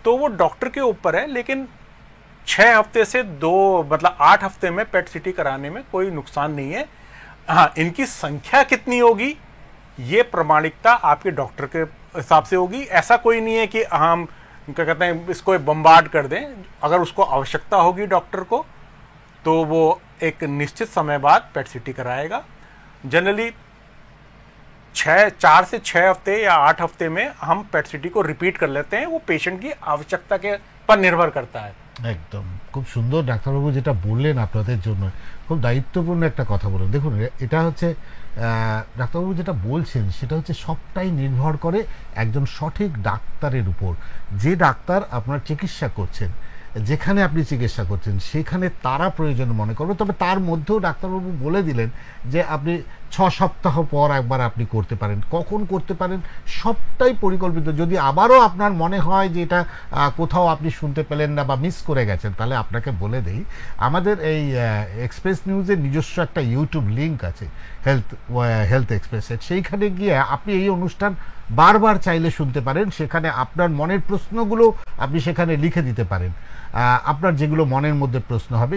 तो वो डॉक्टर के ऊपर है। लेकिन 6 हफ्ते से 8 हफ्ते में पेट सीटी कराने में कोई नुकसान नहीं है। हाँ, इनकी संख्या कितनी होगी ये प्रमाणिकता आपके डॉक्टर के हिसाब से होगी। ऐसा कोई नहीं है कि हम क्या कहते हैं इसको बम्बार्ड कर दें। अगर उसको आवश्यकता होगी डॉक्टर को, तो वो एक निश्चित समय बाद पेट सीटी कराएगा। जनरली 4 से 6 हफ्ते या 8 हफ्ते में हम पेट सीटी को रिपीट कर लेते हैं। वो पेशेंट की आवश्यकता के पर निर्भर करता है। একদম খুব সুন্দর ডাক্তারবাবু যেটা বললেন আপনাদের জন্য, খুব দায়িত্বপূর্ণ একটা কথা বললেন। দেখুন এটা হচ্ছে ডাক্তারবাবু যেটা বলছেন সেটা হচ্ছে সবটাই নির্ভর করে একজন সঠিক ডাক্তারের উপর। যে ডাক্তার আপনার চিকিৎসা করছেন, যেখানে আপনি চিকিৎসা করছেন সেখানে তারা প্রয়োজন মনে করবে। তবে তার মধ্যেও ডাক্তারবাবু বলে দিলেন যে আপনি 6 সপ্তাহ পর একবার আপনি করতে পারেন। কখন করতে পারেন সবটাই পরিকল্পিত। যদি আবারও আপনার মনে হয় যে এটা কোথাও আপনি শুনতে পেলেন না বা মিস করে গেছেন, তাহলে আপনাকে বলে দেই আমাদের এই এক্সপ্রেস নিউজের নিজস্ব একটা ইউটিউব লিঙ্ক আছে, হেলথ এক্সপ্রেসের। সেইখানে গিয়ে আপনি এই অনুষ্ঠান বারবার চাইলে শুনতে পারেন। সেখানে আপনার মনের প্রশ্নগুলো আপনি সেখানে লিখে দিতে পারেন। আপনার যেগুলো মনের মধ্যে প্রশ্ন হবে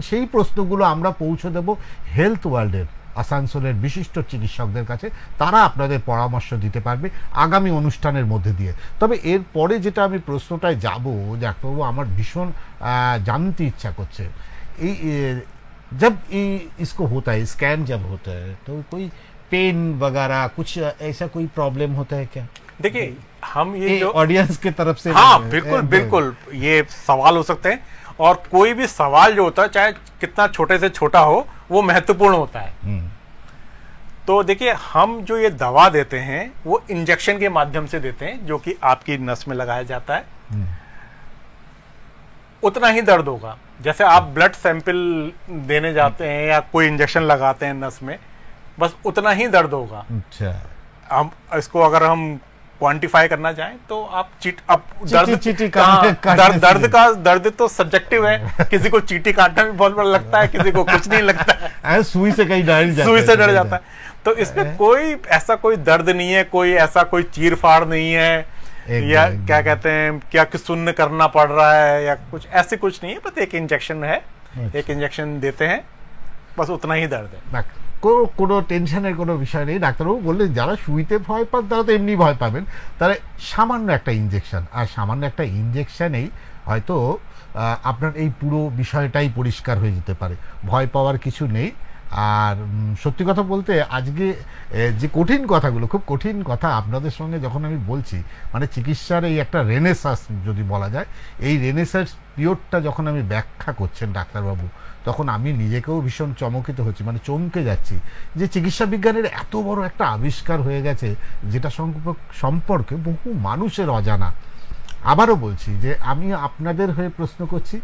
সেই প্রশ্নগুলো আমরা পৌঁছে দেব হেলথ ওয়ার্ল্ডের আসানসোলের বিশিষ্ট চিকিৎসকদের কাছে। তারা আপনাদের পরামর্শ দিতে পারবে আগামী অনুষ্ঠানের মধ্যে দিয়ে। তবে এরপরে যেটা আমি প্রশ্নটায় যাব, ডাক্তারবাবু আমার ভীষণ জানতে ইচ্ছা করছে, এই जब इसको होता है, स्कैन जब होता है, तो कोई पेन वगैरह कुछ ऐसा कोई प्रॉब्लम होता है क्या? देखिए हम ये जो ऑडियंस की तरफ से, हाँ बिल्कुल बिल्कुल ये सवाल हो सकते हैं, और कोई भी सवाल जो होता है चाहे कितना छोटे से छोटा हो वो महत्वपूर्ण होता है। तो देखिए हम जो ये दवा देते हैं वो इंजेक्शन के माध्यम से देते हैं, जो कि आपकी नस में लगाया जाता है। उतना ही दर्द होगा जैसे आप ब्लड सैंपल देने जाते हैं या कोई इंजेक्शन लगाते हैं नस में, बस उतना ही दर्द होगा। अच्छा, हम इसको अगर हम क्वांटिफाई करना चाहें तो आप दर्द तो सब्जेक्टिव है। किसी को चींटी काटना भी बहुत बड़ा लगता है, किसी को कुछ नहीं लगता है, सुई से कहीं डर जाता है। तो इसमें कोई ऐसा कोई दर्द नहीं है, कोई ऐसा कोई चीर फाड़ नहीं है, या क्या कहते हैं क्या कि शून्य करना पड़ रहा है या कुछ ऐसे कुछ नहीं है। बस एक इंजेक्शन है, एक इंजेक्शन देते हैं, बस उतना ही दर्द है। কোনো টেনশনের কোনো বিষয় নেই। ডাক্তারবাবু বললেন যারা সুইতে ভয় পান তারা তো এমনি ভয় পাবেন, তাহলে সামান্য একটা ইঞ্জেকশন, আর সামান্য একটা ইঞ্জেকশনেই হয়তো আপনার এই পুরো বিষয়টাই পরিষ্কার হয়ে যেতে পারে। ভয় পাওয়ার কিছু নেই। আর সত্যি কথা বলতে আজকে যে কঠিন কথাগুলো, খুব কঠিন কথা আপনাদের সঙ্গে যখন আমি বলছি, মানে চিকিৎসার এই একটা রেনেসাঁস যদি বলা যায়, এই রেনেসাঁস পিরিয়ডটা যখন আমি ব্যাখ্যা করছেন ডাক্তারবাবু, তখন আমি নিজেকেও ভীষণ চমকিত হচ্ছি, মানে চমকে যাচ্ছি যে চিকিৎসা বিজ্ঞানের এত বড় একটা আবিষ্কার হয়ে গেছে যেটা সম্পর্কে বহু মানুষের অজানা। আবারও বলছি যে আমি আপনাদের হয়ে প্রশ্ন করছি,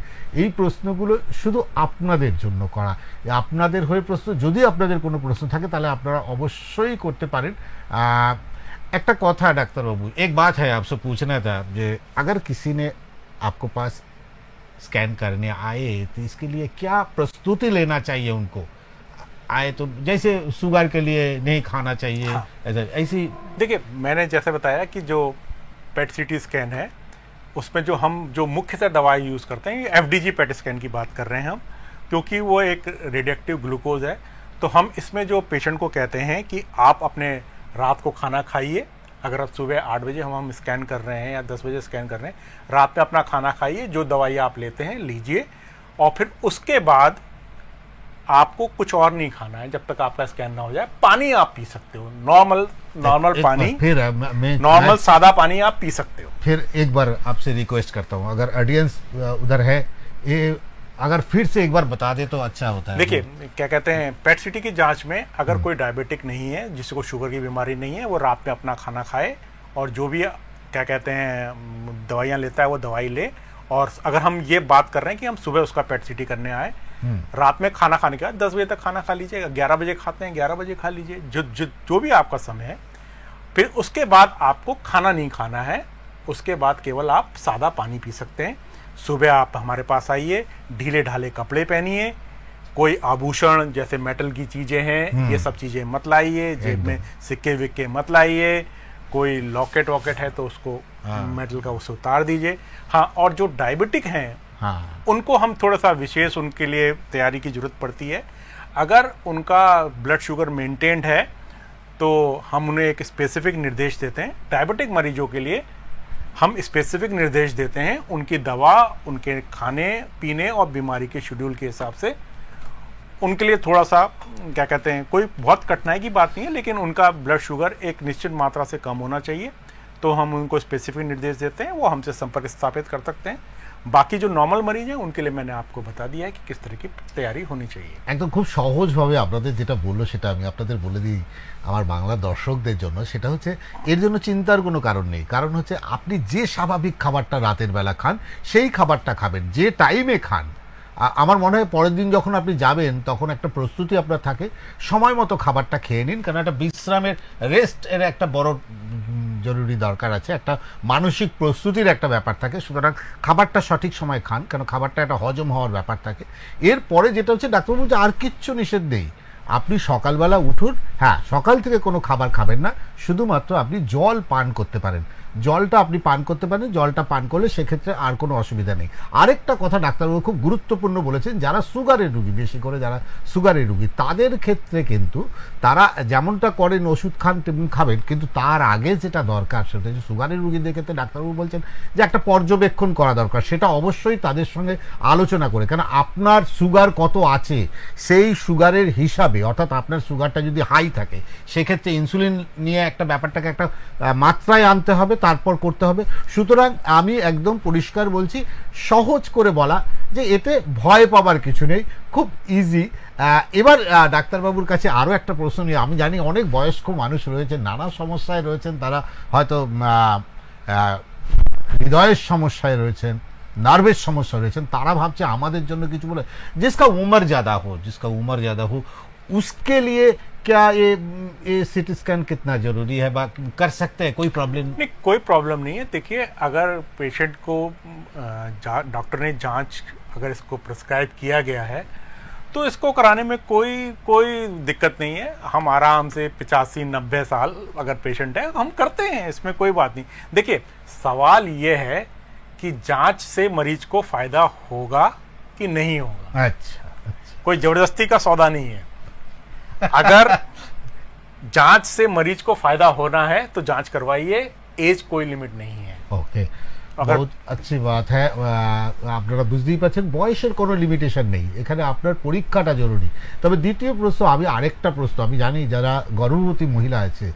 এই প্রশ্নগুলো শুধু আপনাদের জন্য করা। আপনাদের হয়ে প্রশ্ন, যদি আপনাদের কোনো প্রশ্ন থাকে তাহলে আপনারা অবশ্যই করতে পারেন। একটা কথা ডাক্তারবাবু, एक बात है आपसे पूछना था, যে अगर किसी ने आपको पास स्कैन करने आए तो इसके लिए क्या प्रस्तुति लेना चाहिए उनको? आए तो जैसे शुगर के लिए नहीं खाना चाहिए, हाँ। ऐसी देखिए मैंने जैसे बताया कि जो पेट सीटी स्कैन है उसमें जो हम जो मुख्यतः दवाई यूज़ करते हैं, एफडीजी पेट स्कैन की बात कर रहे हैं हम, क्योंकि वो एक रेडिएक्टिव ग्लूकोज है। तो हम इसमें जो पेशेंट को कहते हैं कि आप अपने रात को खाना खाइए, अगर आप सुबह 8 बजे हम स्कैन कर रहे हैं या 10 बजे स्कैन कर रहे हैं, रात में अपना खाना खाइए, जो दवाई आप लेते हैं लीजिए, और फिर उसके बाद आपको कुछ और नहीं खाना है जब तक आपका स्कैन ना हो जाए। पानी आप पी सकते हो, नॉर्मल पानी, फिर नॉर्मल सादा पानी आप पी सकते हो। फिर एक बार आपसे रिक्वेस्ट करता हूँ, अगर ऑडियंस उधर है, ये अगर फिर से एक बार बता दे तो अच्छा होता है। देखिए क्या कहते हैं, पेट सीटी की जांच में अगर कोई डायबिटिक नहीं है, जिसको शुगर की बीमारी नहीं है, वो रात में अपना खाना खाए, और जो भी क्या कहते हैं दवाइयाँ लेता है वो दवाई ले। और अगर हम ये बात कर रहे हैं कि हम सुबह उसका पेट सीटी करने आए, रात में खाना खाने के बाद 10 बजे तक खाना खा लीजिएगा, 11 बजे खाते हैं 11 बजे खा लीजिए, जो भी आपका समय है। फिर उसके बाद आपको खाना नहीं खाना है, उसके बाद केवल आप सादा पानी पी सकते हैं। सुबह आप हमारे पास आइए, ढीले ढाले कपड़े पहनिए, कोई आभूषण जैसे मेटल की चीज़ें हैं ये सब चीज़ें मत लाइए, जेब में सिक्के विक्के मत लाइए, कोई लॉकेट वॉकेट है तो उसको मेटल का उससे उतार दीजिए। हाँ, और जो डायबिटिक हैं उनको हम थोड़ा सा विशेष उनके लिए तैयारी की जरूरत पड़ती है। अगर उनका ब्लड शुगर मेंटेन्ड है तो हम उन्हें एक स्पेसिफिक निर्देश देते हैं। डायबिटिक मरीजों के लिए हम स्पेसिफिक निर्देश देते हैं, उनकी दवा, उनके खाने पीने और बीमारी के शेड्यूल के हिसाब से उनके लिए थोड़ा सा क्या कहते हैं, कोई बहुत कठिनाई की बात नहीं है, लेकिन उनका ब्लड शुगर एक निश्चित मात्रा से कम होना चाहिए। तो हम उनको स्पेसिफिक निर्देश देते हैं, वो हमसे संपर्क स्थापित कर सकते हैं। बाकी जो नॉर्मल मरीज हैं उनके लिए मैंने आपको बता दिया है कि किस तरह की तैयारी होनी चाहिए। একদম খুব সহজভাবে আপনাদের যেটা বললো সেটা আমি আপনাদের বলে দিই আমার বাংলা দর্শকদের জন্য, সেটা হচ্ছে এর জন্য চিন্তার কোনো কারণ নেই। কারণ হচ্ছে আপনি যে স্বাভাবিক খাবারটা রাতের বেলা খান সেই খাবারটা খাবেন, যে টাইমে খান। আমার মনে হয় পরের দিন যখন আপনি যাবেন তখন একটা প্রস্তুতি আপনার থাকে, সময় মতো খাবারটা খেয়ে নিন, কারণ একটা বিশ্রামের রেস্ট এর একটা বড় জরুরি দরকার আছে, একটা মানসিক প্রস্তুতির একটা ব্যাপার থাকে। সুতরাং খাবারটা সঠিক সময় খান, কারণ খাবারটা একটা হজম হওয়ার ব্যাপার থাকে। এরপরে যেটা হচ্ছে ডাক্তারবাবু বলছে আর কিচ্ছু নিষেধ নেই, আপনি সকালবেলা উঠুন, হ্যাঁ সকাল থেকে কোনো খাবার খাবেন না, শুধুমাত্র আপনি জল পান করতে পারেন, জলটা আপনি পান করতে পারেন, জলটা পান করলে সেক্ষেত্রে আর কোনো অসুবিধা নেই। আরেকটা কথা ডাক্তারবাবু খুব গুরুত্বপূর্ণ বলেছেন, যারা সুগারের রুগী, বেশি করে যারা সুগারের রুগী তাদের ক্ষেত্রে কিন্তু তারা যেমনটা করেন ওষুধ খান তেমনি খাবেন, কিন্তু তার আগে যেটা দরকার সেটা হচ্ছে সুগারের রুগীদের ক্ষেত্রে ডাক্তারবাবু বলছেন যে একটা পর্যবেক্ষণ করা দরকার, সেটা অবশ্যই তাদের সঙ্গে আলোচনা করে, কারণ আপনার সুগার কত আছে সেই সুগারের হিসাবে, অর্থাৎ আপনার সুগারটা যদি হাই থাকে সেক্ষেত্রে ইনসুলিন নিয়ে একটা ব্যাপারটাকে একটা মাত্রায় আনতে হবে, তারপর করতে হবে। সুতরাং আমি একদম পরিষ্কার বলছি, সহজ করে বলা যে এতে ভয় পাবার কিছু নেই, খুব ইজি। এবার ডাক্তারবাবুর কাছে আরও একটা প্রশ্ন নিয়ে, আমি জানি অনেক বয়স্ক মানুষ রয়েছেন, নানা সমস্যায় রয়েছেন, তারা হয়তো হৃদয়ের সমস্যায় রয়েছেন, নার্ভের সমস্যা রয়েছেন, তারা ভাবছে আমাদের জন্য কিছু বলে, जिसका उम्र ज़्यादा हो उसके लिए क्या ये सीटी स्कैन कितना जरूरी है, कर सकते हैं, कोई प्रॉब्लम नहीं? कोई प्रॉब्लम नहीं है। देखिए, अगर पेशेंट को डॉक्टर ने जांच अगर इसको प्रिस्क्राइब किया गया है तो इसको कराने में कोई दिक्कत नहीं है। हम आराम से 85-90 साल अगर पेशेंट है हम करते हैं, इसमें कोई बात नहीं। देखिए, सवाल ये है कि जांच से मरीज को फायदा होगा कि नहीं होगा। अच्छा, कोई जबरदस्ती का सौदा नहीं है। अगर जांच से मरीज को फायदा होना है तो जांच करवाइए, एज कोई लिमिट नहीं है। ओके, बहुत अच्छी बात है। আপনারা বুঝতেই পারছেন বয়সের কোনো লিমিটেশন নেই, এখানে আপনার পরীক্ষাটা জরুরি। তবে দ্বিতীয় প্রশ্ন, আমি আরেকটা প্রশ্ন, আমি জানি যারা গর্ভবতী মহিলা আছে,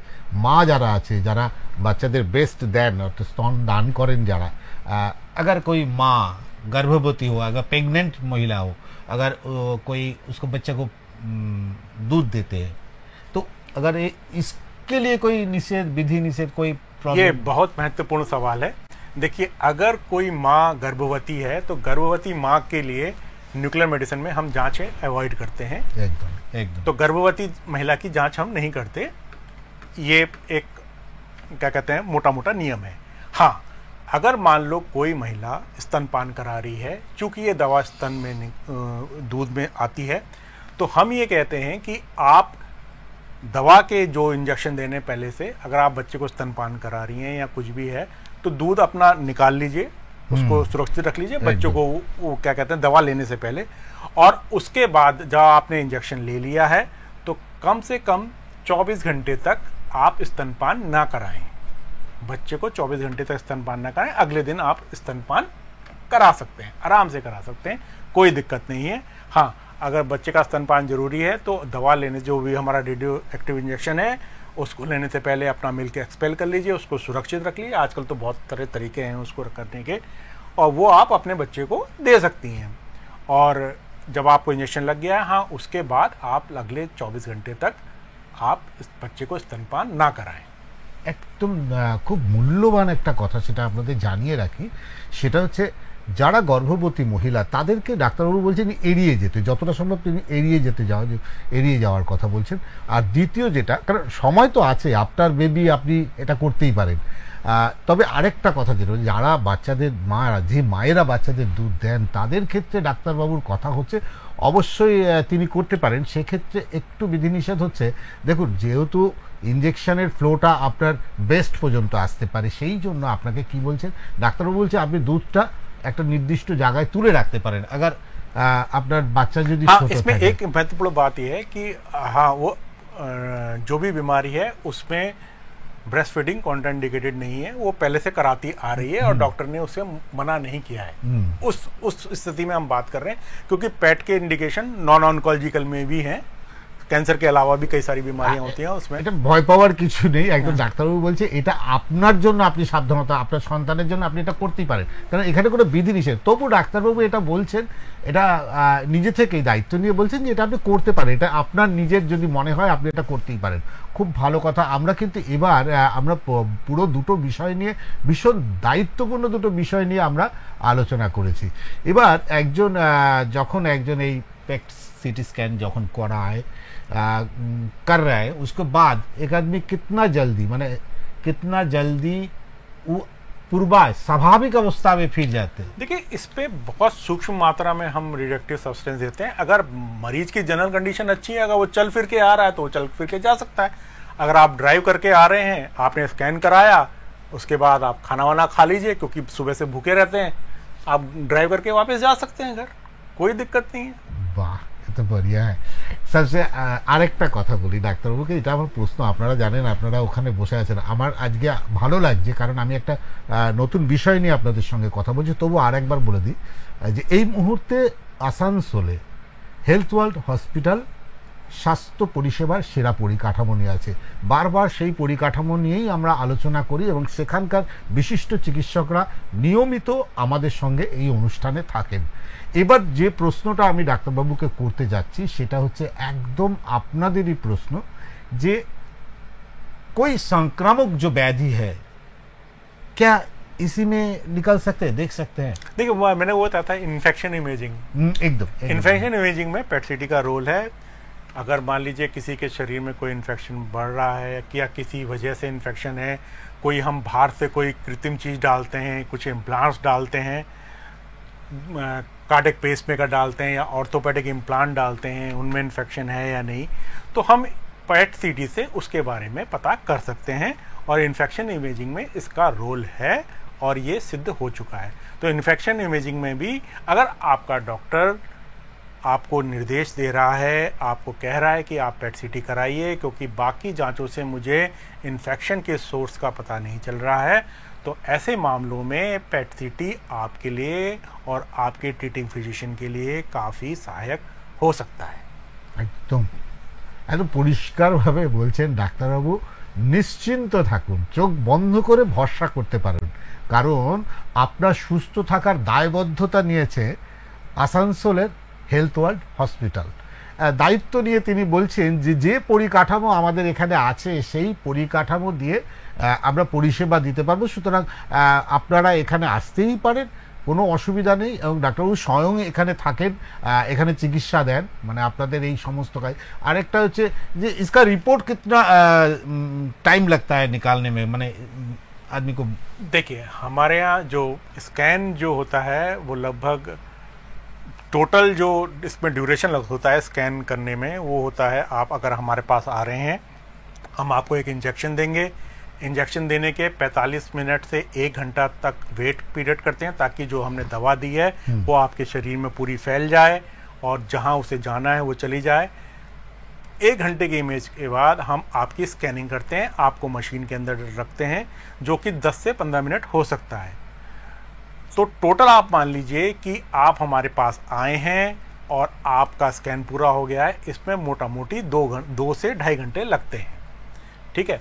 মা যারা আছে, যারা বাচ্চাদের বেস্ট দেন অর্থাৎ স্তন দান করেন যারা, अगर कोई माँ गर्भवती हो, अगर प्रेग्नेंट महिला हो, अगर कोई उसको बच्चे को दूध देते हैं, तो अगर इसके लिए कोई निषेध, विधि निषेध, कोई प्रॉब्लम? ये बहुत महत्वपूर्ण सवाल है। देखिए, अगर कोई माँ गर्भवती है तो गर्भवती माँ के लिए न्यूक्लियर मेडिसिन में हम जांच अवॉइड करते हैं। एकदम। तो गर्भवती महिला की जांच हम नहीं करते, ये एक क्या कहते हैं मोटा मोटा नियम है। हाँ, अगर मान लो कोई महिला स्तनपान करा रही है, चूंकि ये दवा स्तन में दूध में आती है, तो हम ये कहते हैं कि आप दवा के जो इंजेक्शन देने पहले से, अगर आप बच्चे को स्तनपान करा रही हैं या कुछ भी है, तो दूध अपना निकाल लीजिए, उसको सुरक्षित रख लीजिए बच्चों को, वो क्या कहते हैं दवा लेने से पहले। और उसके बाद जब आपने इंजेक्शन ले लिया है तो कम से कम 24 घंटे तक आप स्तनपान ना कराएं, बच्चे को 24 घंटे तक स्तनपान ना कराएं। अगले दिन आप स्तनपान करा सकते हैं, आराम से करा सकते हैं, कोई दिक्कत नहीं है। हाँ, अगर बच्चे का स्तनपान जरूरी है तो दवा लेने, जो भी हमारा रेडियो एक्टिव इंजेक्शन है उसको लेने से पहले अपना मिल्क एक्सपेल कर लीजिए, उसको सुरक्षित रख लीजिए। आजकल तो बहुत तरह तरीके हैं उसको करने के, और वो आप अपने बच्चे को दे सकती हैं। और जब आपको इंजेक्शन लग गया है, हाँ, उसके बाद आप अगले 24 घंटे तक आप इस बच्चे को स्तनपान ना कराएं। একদম খুব মূল্যবান একটা কথা, সেটা আপনাদের জানিয়ে রাখি, সেটা হচ্ছে যারা গর্ভবতী মহিলা তাদেরকে ডাক্তারবাবু বলছেন এড়িয়ে যেতে, যতটা সম্ভব তিনি এড়িয়ে যাওয়ার কথা বলছেন। আর দ্বিতীয় যেটা, কারণ সময় তো আছে, আপনার বেবি, আপনি এটা করতেই পারেন। তবে আরেকটা কথা যেটা, যারা বাচ্চাদের মারা, যে মায়েরা বাচ্চাদের দুধ দেন তাদের ক্ষেত্রে ডাক্তারবাবুর কথা হচ্ছে অবশ্যই তিনি করতে পারেন, সেক্ষেত্রে একটু বিধিনিষেধ হচ্ছে। দেখুন, যেহেতু ইঞ্জেকশনের ফ্লোটা আপনার বেস্ট পর্যন্ত আসতে পারে, সেই জন্য আপনাকে কি বলছেন ডাক্তারবাবু, বলছে আপনি দুধটা একটা নির্দিষ্ট জায়গায় তুলে রাখতে পারেন। अगर আপনার বাচ্চা যদি ছোট इसमें থাকে, एक महत्वपूर्ण बात यह है कि हाँ, वो जो भी बीमारी है उसमें ब्रेस्ट फीडिंग कॉन्ट्राइंडिकेटेड नहीं है, वो पहले से कराती आ रही है और डॉक्टर ने उसे मना नहीं किया है। उस स्थिति में हम बात कर रहे हैं, क्योंकि पेट के इंडिकेशन नॉन ऑन्कोलॉजिकल में भी हैं, कैंसर के अलावा भी कई सारी बीमारियां होती हैं उसमें। এটা ভয় পাওয়ার কিছু নেই, একদম ডাক্তারবাবু বলছে এটা আপনার জন্য, আপনি সাবধানতা, আপনার সন্তানের জন্য আপনি এটা করতেই পারেন, কারণ এখানে কোনো বিধি নিষেধ। তবু ডাক্তারবাবু এটা বলছেন, এটা নিজে থেকেই দায়িত্ব নিয়ে বলছেন যে এটা আপনি করতে পারেন, এটা আপনার নিজের যদি মনে হয় আপনি এটা করতেই পারেন। খুব ভালো কথা। আমরা কিন্তু এবার আমরা পুরো দুটো বিষয় নিয়ে, ভীষণ দায়িত্বপূর্ণ দুটো বিষয় নিয়ে আমরা আলোচনা করেছি। এবার একজন যখন একজন এই पेट सीटी स्कैन जखन कराए कर रहा है, उसके बाद एक आदमी कितना जल्दी, माने कितना जल्दी वो पूर्वा स्वाभाविक अवस्था में फिर जाते हैं। देखिए, इस पे बहुत सूक्ष्म मात्रा में हम रिडक्टिव सब्सटेंस देते हैं। अगर मरीज की जनरल कंडीशन अच्छी है, अगर वो चल फिर के आ रहा है तो वो चल फिर के जा सकता है। अगर आप ड्राइव करके आ रहे हैं, आपने स्कैन कराया, उसके बाद आप खाना वाना खा लीजिए, क्योंकि सुबह से भूखे रहते हैं, आप ड्राइव करके वापस जा सकते हैं घर, कोई दिक्कत नहीं है। বাহ, এত বড়িয়া। সবচেয়ে আরেকটা কথা বলি ডাক্তারবাবুকে, এটা আমার প্রশ্ন, আপনারা জানেন, আপনারা ওখানে বসে আছেন, আমার আজকে ভালো লাগছে কারণ আমি একটা নতুন বিষয় নিয়ে আপনাদের সঙ্গে কথা বলছি। তবু আরেকবার বলে দিই যে এই মুহূর্তে আসানসোলে হেলথ ওয়ার্ল্ড হসপিটাল স্বাস্থ্য পরিষেবার সেরা পরিকাঠামো নিয়ে আছে। বারবার সেই পরিকাঠামো নিয়েই আমরা আলোচনা করি এবং সেখানকার বিশিষ্ট চিকিৎসকরা নিয়মিত আমাদের সঙ্গে এই অনুষ্ঠানে থাকেন। এবার যে প্রশ্নটা আমি ডাক্তারবাবুকে করতে যাচ্ছি সেটা হচ্ছে একদম আপনাদেরই প্রশ্ন, যে कोई संक्रामक जो व्याधि है क्या इसी में निकल सकते हैं, देख सकते हैं? देखिए, मैंने वो बताया था इन्फेक्शन इमेजिंग। एकदम इन्फेक्शन इमेजिंग में पेट सीटी का रोल है। अगर मान लीजिए किसी के शरीर में कोई इन्फेक्शन बढ़ रहा है या किसी वजह से इन्फेक्शन है, कोई हम बाहर से कोई कृत्रिम चीज़ डालते हैं, कुछ इम्प्लांट्स डालते हैं, कार्डियक पेसमेकर डालते हैं या ऑर्थोपेडिक इम्प्लांट डालते हैं, उनमें इन्फेक्शन है या नहीं, तो हम पेट सीटी से उसके बारे में पता कर सकते हैं। और इन्फेक्शन इमेजिंग में इसका रोल है और ये सिद्ध हो चुका है। तो इन्फेक्शन इमेजिंग में भी अगर आपका डॉक्टर आपको निर्देश दे रहा है, आपको कह रहा है कि आप पेट सीटी कराइए क्योंकि बाकी जांचों से मुझे इन्फेक्शन के सोर्स का पता नहीं चल रहा है, तो ऐसे मामलों में पेट सीटी आपके लिए और आपके ट्रीटिंग फिजिशियन के लिए काफ़ी सहायक हो सकता है। একদম একদম পরিষ্কারভাবে বলছেন ডাক্তারবাবু, নিশ্চিন্ত থাকুন, চোখ বন্ধ করে ভরসা করতে পারেন, কারণ আপনার সুস্থ থাকার দায়বদ্ধতা নিয়েছে আসানসোলের হেলথ ওয়ার্ল্ড হসপিটাল। দায়িত্ব নিয়ে তিনি বলছেন যে যে পরিকাঠামো আমাদের এখানে আছে সেই পরিকাঠামো দিয়ে আমরা পরিষেবা দিতে পারবো, সুতরাং আপনারা এখানে আসতেই পারেন, কোনো অসুবিধা নেই। এবং ডাক্তারবাবু স্বয়ং এখানে থাকেন, এখানে চিকিৎসা দেন, মানে আপনাদের এই সমস্ত কাজ। আরেকটা হচ্ছে যে इसका रिपोर्ट कितना टाइम लगता है निकालने में, माने आदमी को? देखिए, हमारे यहाँ जो स्कैन जो होता है वो लगभग टोटल जो इसमें ड्यूरेशन होता है स्कैन करने में, वो होता है, आप अगर हमारे पास आ रहे हैं, हम आपको एक इंजेक्शन देंगे। इंजेक्शन देने के 45 मिनट से 1 घंटा तक वेट पीरियड करते हैं ताकि जो हमने दवा दी है वो आपके शरीर में पूरी फैल जाए और जहां उसे जाना है वो चली जाए। 1 घंटे की इमेज के बाद हम आपकी स्कैनिंग करते हैं, आपको मशीन के अंदर रखते हैं, जो कि 10 से 15 मिनट हो सकता है। तो टोटल आप मान लीजिए कि आप हमारे पास आए हैं और आपका स्कैन पूरा हो गया है, इसमें मोटा मोटी 2 से 2.5 घंटे लगते हैं। ठीक है,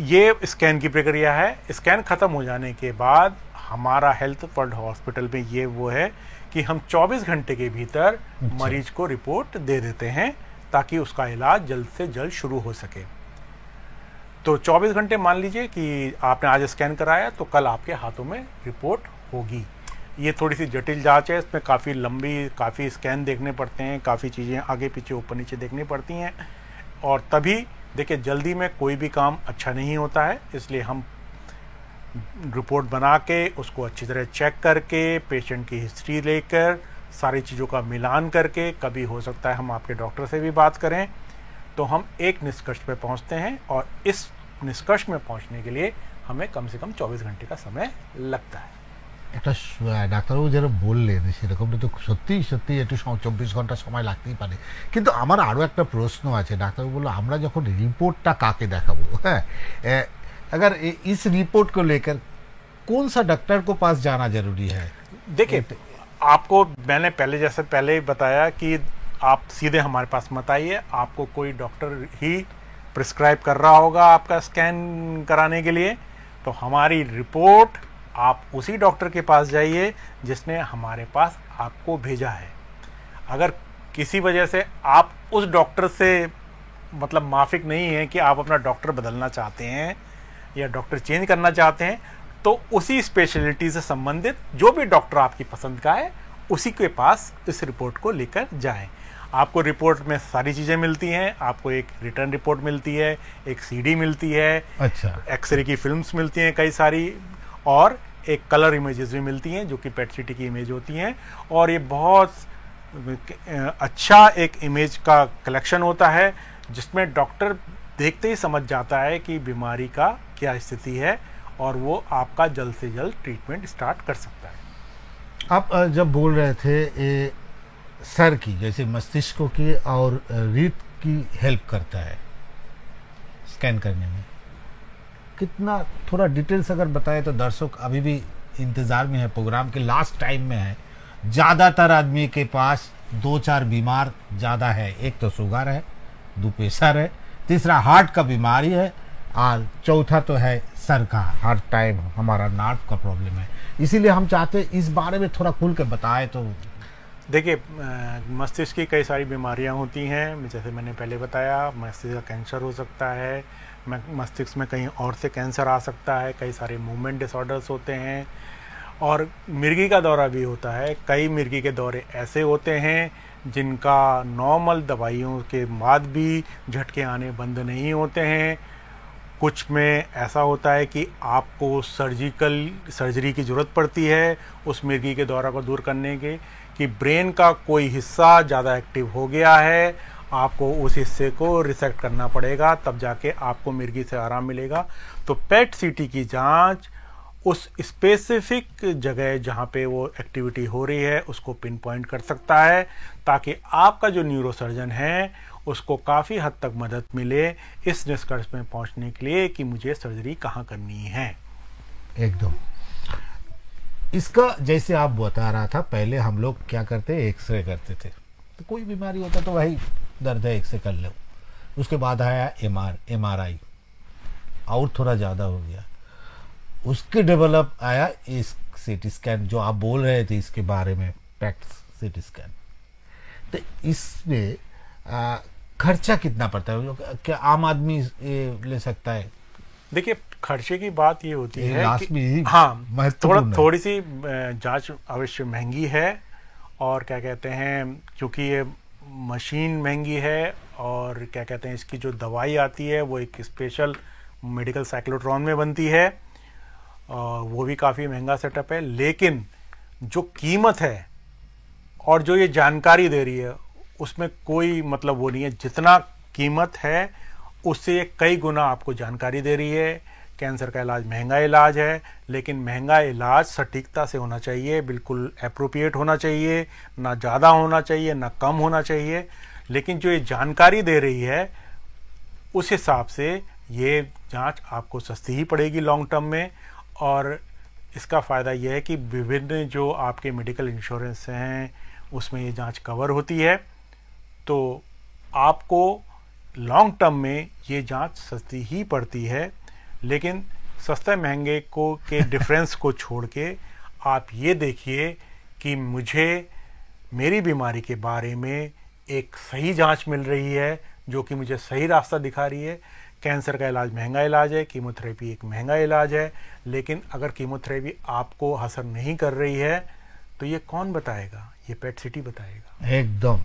ये स्कैन की प्रक्रिया है। स्कैन खत्म हो जाने के बाद हमारा हेल्थ वर्ल्ड हॉस्पिटल में ये वो है कि हम 24 घंटे के भीतर मरीज को रिपोर्ट दे देते हैं ताकि उसका इलाज जल्द से जल्द शुरू हो सके। तो 24 घंटे मान लीजिए कि आपने आज स्कैन कराया तो कल आपके हाथों में रिपोर्ट होगी। ये थोड़ी सी जटिल जांच है, इसमें काफ़ी लंबी, काफ़ी स्कैन देखने पड़ते हैं, काफ़ी चीज़ें आगे पीछे ऊपर नीचे देखनी पड़ती हैं, और तभी देखिए जल्दी में कोई भी काम अच्छा नहीं होता है। इसलिए हम रिपोर्ट बना के उसको अच्छी तरह चेक करके, पेशेंट की हिस्ट्री लेकर, सारी चीज़ों का मिलान करके, कभी हो सकता है हम आपके डॉक्टर से भी बात करें, तो हम एक निष्कर्ष पे पहुंचते हैं। और इस निष्कर्ष में पहुंचने के लिए हमें कम से कम 24 घंटे का समय लगता है। একটা ডাক্তারবাবু যারা বললেন সেরকমটা তো সত্যি সত্যি একটু 24 ঘন্টা সময় লাগতেই পারে। কিন্তু আমার আরও একটা প্রশ্ন আছে। ডাক্তারবাবু বললো আমরা যখন রিপোর্টটা काके দেখাবো, হ্যাঁ, अगर इस रिपोर्ट को लेकर कौन सा डॉक्टर को पास जाना जरूरी है? देखिए, आपको मैंने पहले ही बताया कि आप सीधे हमारे पास मत आइए, आपको कोई डॉक्टर ही प्रिस्क्राइब कर रहा होगा आपका स्कैन कराने के लिए, तो हमारी रिपोर्ट आप उसी डॉक्टर के पास जाइए जिसने हमारे पास आपको भेजा है। अगर किसी वजह से आप उस डॉक्टर से मतलब माफिक नहीं है कि आप अपना डॉक्टर बदलना चाहते हैं या डॉक्टर चेंज करना चाहते हैं, तो उसी स्पेशलिटी से संबंधित जो भी डॉक्टर आपकी पसंद का है उसी के पास इस रिपोर्ट को लेकर जाएं। आपको रिपोर्ट में सारी चीज़ें मिलती हैं, आपको एक रिटर्न रिपोर्ट मिलती है, एक सीडी मिलती है, अच्छा, एक्सरे की फिल्म्स मिलती हैं कई सारी, और एक कलर इमेजेस भी मिलती हैं जो कि पेट सिटी की इमेज होती हैं। और ये बहुत अच्छा एक इमेज का कलेक्शन होता है जिसमें डॉक्टर देखते ही समझ जाता है कि बीमारी का क्या स्थिति है और वो आपका जल्द से जल्द ट्रीटमेंट स्टार्ट कर सकता है। आप जब बोल रहे थे ये सर की जैसे मस्तिष्क की और रीढ़ की हेल्प करता है स्कैन करने में, कितना थोड़ा डिटेल्स अगर बताए तो दर्शक अभी भी इंतज़ार में है, प्रोग्राम के लास्ट टाइम में है। ज़्यादातर आदमी के पास 2-4 बीमार ज़्यादा है, एक तो शुगर है, 2 प्रेशर है, तीसरा हार्ट का बीमारी है और चौथा तो है सर का, हर टाइम हमारा नार्व का प्रॉब्लम है। इसीलिए हम चाहते हैं इस बारे में थोड़ा खुल के बताएं। तो देखिए, मस्तिष्क की कई सारी बीमारियां होती हैं, जैसे मैंने पहले बताया, मस्तिष्क का कैंसर हो सकता है, मस्तिष्क में कहीं और से कैंसर आ सकता है, कई सारे मूवमेंट डिसऑर्डर्स होते हैं, और मिर्गी का दौरा भी होता है। कई मिर्गी के दौरे ऐसे होते हैं जिनका नॉर्मल दवाइयों के बाद भी झटके आने बंद नहीं होते हैं। कुछ में ऐसा होता है कि आपको सर्जरी की ज़रूरत पड़ती है उस मिर्गी के दौरा को दूर करने के, कि ब्रेन का कोई हिस्सा ज़्यादा एक्टिव हो गया है, आपको उस हिस्से को रिसेक्ट करना पड़ेगा, तब जाके आपको मिर्गी से आराम मिलेगा। तो पेट सीटी की जांच उस स्पेसिफिक जगह जहाँ पे वो एक्टिविटी हो रही है उसको पिन पॉइंट कर सकता है, ताकि आपका जो न्यूरोसर्जन है उसको काफ़ी हद तक मदद मिले इस निष्कर्ष में पहुँचने के लिए कि मुझे सर्जरी कहाँ करनी है। एकदम इसका जैसे आप बता रहा था, पहले हम लोग क्या करते, एक्सरे करते थे, तो कोई बीमारी होता तो वही दर्द है एक्सरे कर लो, उसके बाद आया MRI और थोड़ा ज़्यादा हो गया, उसके डेवलप आया इस CT स्कैन जो आप बोल रहे थे इसके बारे में, पेट CT स्कैन। तो इसमें खर्चा कितना पड़ता है, क्या आम आदमी ले सकता है? देखिए, खर्चे की बात ये होती है कि हाँ, थोड़ी सी जांच अवश्य महंगी है, और क्या कहते हैं, क्योंकि ये मशीन महंगी है, और क्या कहते हैं इसकी जो दवाई आती है वो एक स्पेशल मेडिकल साइक्लोट्रॉन में बनती है, और वो भी काफ़ी महंगा सेटअप है। लेकिन जो कीमत है और जो ये जानकारी दे रही है उसमें कोई मतलब वो नहीं है, जितना कीमत है उससे ये कई गुना आपको जानकारी दे रही है। कैंसर का इलाज महंगा इलाज है, लेकिन महंगा इलाज सटीकता से होना चाहिए, बिल्कुल एप्रोप्रिएट होना चाहिए, ना ज़्यादा होना चाहिए ना कम होना चाहिए। लेकिन जो ये जानकारी दे रही है उस हिसाब से ये जांच आपको सस्ती ही पड़ेगी लॉन्ग टर्म में, और इसका फ़ायदा यह है कि विभिन्न जो आपके मेडिकल इंश्योरेंस हैं उसमें ये जांच कवर होती है, तो आपको लॉन्ग टर्म में ये जांच सस्ती ही पड़ती है। लेकिन सस्ते महंगे को के डिफरेंस को छोड़ के आप ये देखिए कि मुझे मेरी बीमारी के बारे में एक सही जांच मिल रही है जो कि मुझे सही रास्ता दिखा रही है। कैंसर का इलाज महंगा इलाज है, कीमोथेरेपी एक महंगा इलाज है, लेकिन अगर कीमोथेरेपी आपको असर नहीं कर रही है तो ये कौन बताएगा? ये पेट सिटी बताएगा। एकदम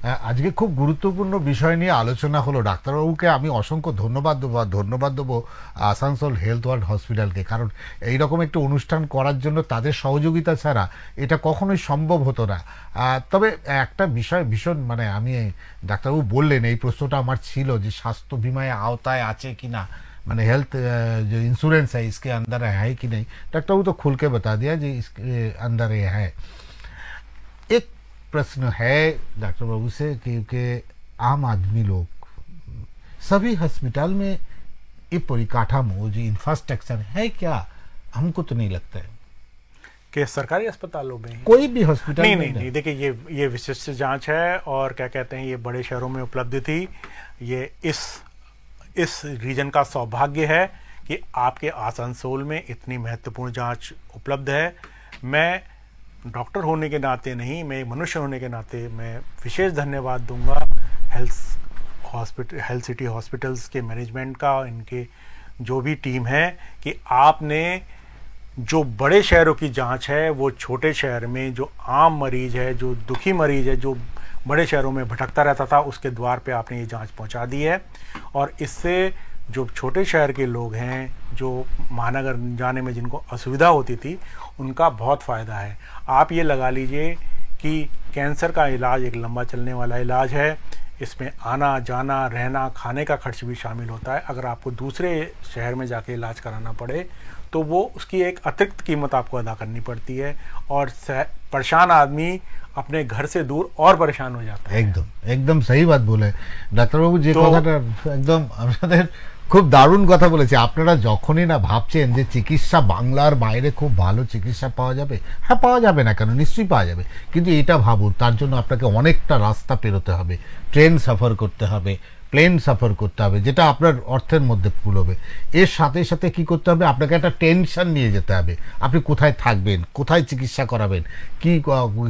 আজকে খুব গুরুত্বপূর্ণ বিষয় নিয়ে আলোচনা হলো। ডাক্তারবাবুকে আমি অসংখ্য ধন্যবাদ দেবো আসানসোল হেলথ ওয়ার্ল্ড হসপিটালকে, কারণ এইরকম একটি অনুষ্ঠান করার জন্য তাদের সহযোগিতা ছাড়া এটা কখনোই সম্ভব হতো না। তবে একটা বিষয় ভীষণ আমি ডাক্তারবাবু বললেন, এই প্রশ্নটা আমার ছিল যে স্বাস্থ্য বিমায় আওতায় আছে কি না, हेल्थ जो इंश्योरेंस है इसके अंदर है कि नहीं। डॉक्टर तो खुल के बता दिया जी इसके अंदर ये है। एक प्रश्न है डॉक्टर बाबू से, क्योंकि आम आदमी लोग सभी हॉस्पिटल में ये परिकाठामो जो इंफ्रास्ट्रक्चर है क्या, हमको तो नहीं लगता है। कि सरकारी अस्पतालों में कोई भी हॉस्पिटल नहीं में नहीं देखिए, ये विशिष्ट जांच है और क्या कहते हैं, ये बड़े शहरों में उपलब्ध थी। ये इस रीजन का सौभाग्य है कि आपके आसनसोल में इतनी महत्वपूर्ण जांच उपलब्ध है। मैं डॉक्टर होने के नाते नहीं, मैं मनुष्य होने के नाते मैं विशेष धन्यवाद दूंगा हेल्थ सिटी हॉस्पिटल्स के मैनेजमेंट का, इनके जो भी टीम है, कि आपने जो बड़े शहरों की जांच है वो छोटे शहर में जो आम मरीज है, जो दुखी मरीज है, जो बड़े शहरों में भटकता रहता था, उसके द्वार पे आपने ये जांच पहुंचा दी है। और इससे जो छोटे शहर के लोग हैं, जो महानगर जाने में जिनको असुविधा होती थी, उनका बहुत फ़ायदा है। आप ये लगा लीजिए कि कैंसर का इलाज एक लंबा चलने वाला इलाज है। इसमें आना जाना रहना खाने का खर्च भी शामिल होता है। अगर आपको दूसरे शहर में जाके इलाज कराना पड़े तो वो उसकी एक अतिरिक्त कीमत आपको अदा करनी पड़ती है, और परेशान आदमी अपने घर से दूर और परेशान हो जाता है। एकदम सही बात बोले ডাক্তারবাবু, যে কথাটা একদম আপনাদের খুব দারুণ কথা বলেছে। আপনারা যখনই না ভাবছেন যে চিকিৎসা বাংলার বাইরে খুব ভালো চিকিৎসা পাওয়া যাবে, হ্যাঁ পাওয়া যাবে না কেন, নিশ্চয়ই পাওয়া যাবে, কিন্তু এটা ভাবুন তার জন্য আপনাকে অনেকটা রাস্তা পেরোতে হবে, ট্রেন সফর করতে হবে, প্লেন সফর করতে হবে, যেটা আপনার অর্থের মধ্যে ফুল হবে। এর সাথে সাথে কি করতে হবে, আপনাকে একটা টেনশন নিয়ে যেতে হবে, আপনি কোথায় থাকবেন, কোথায় চিকিৎসা করাবেন,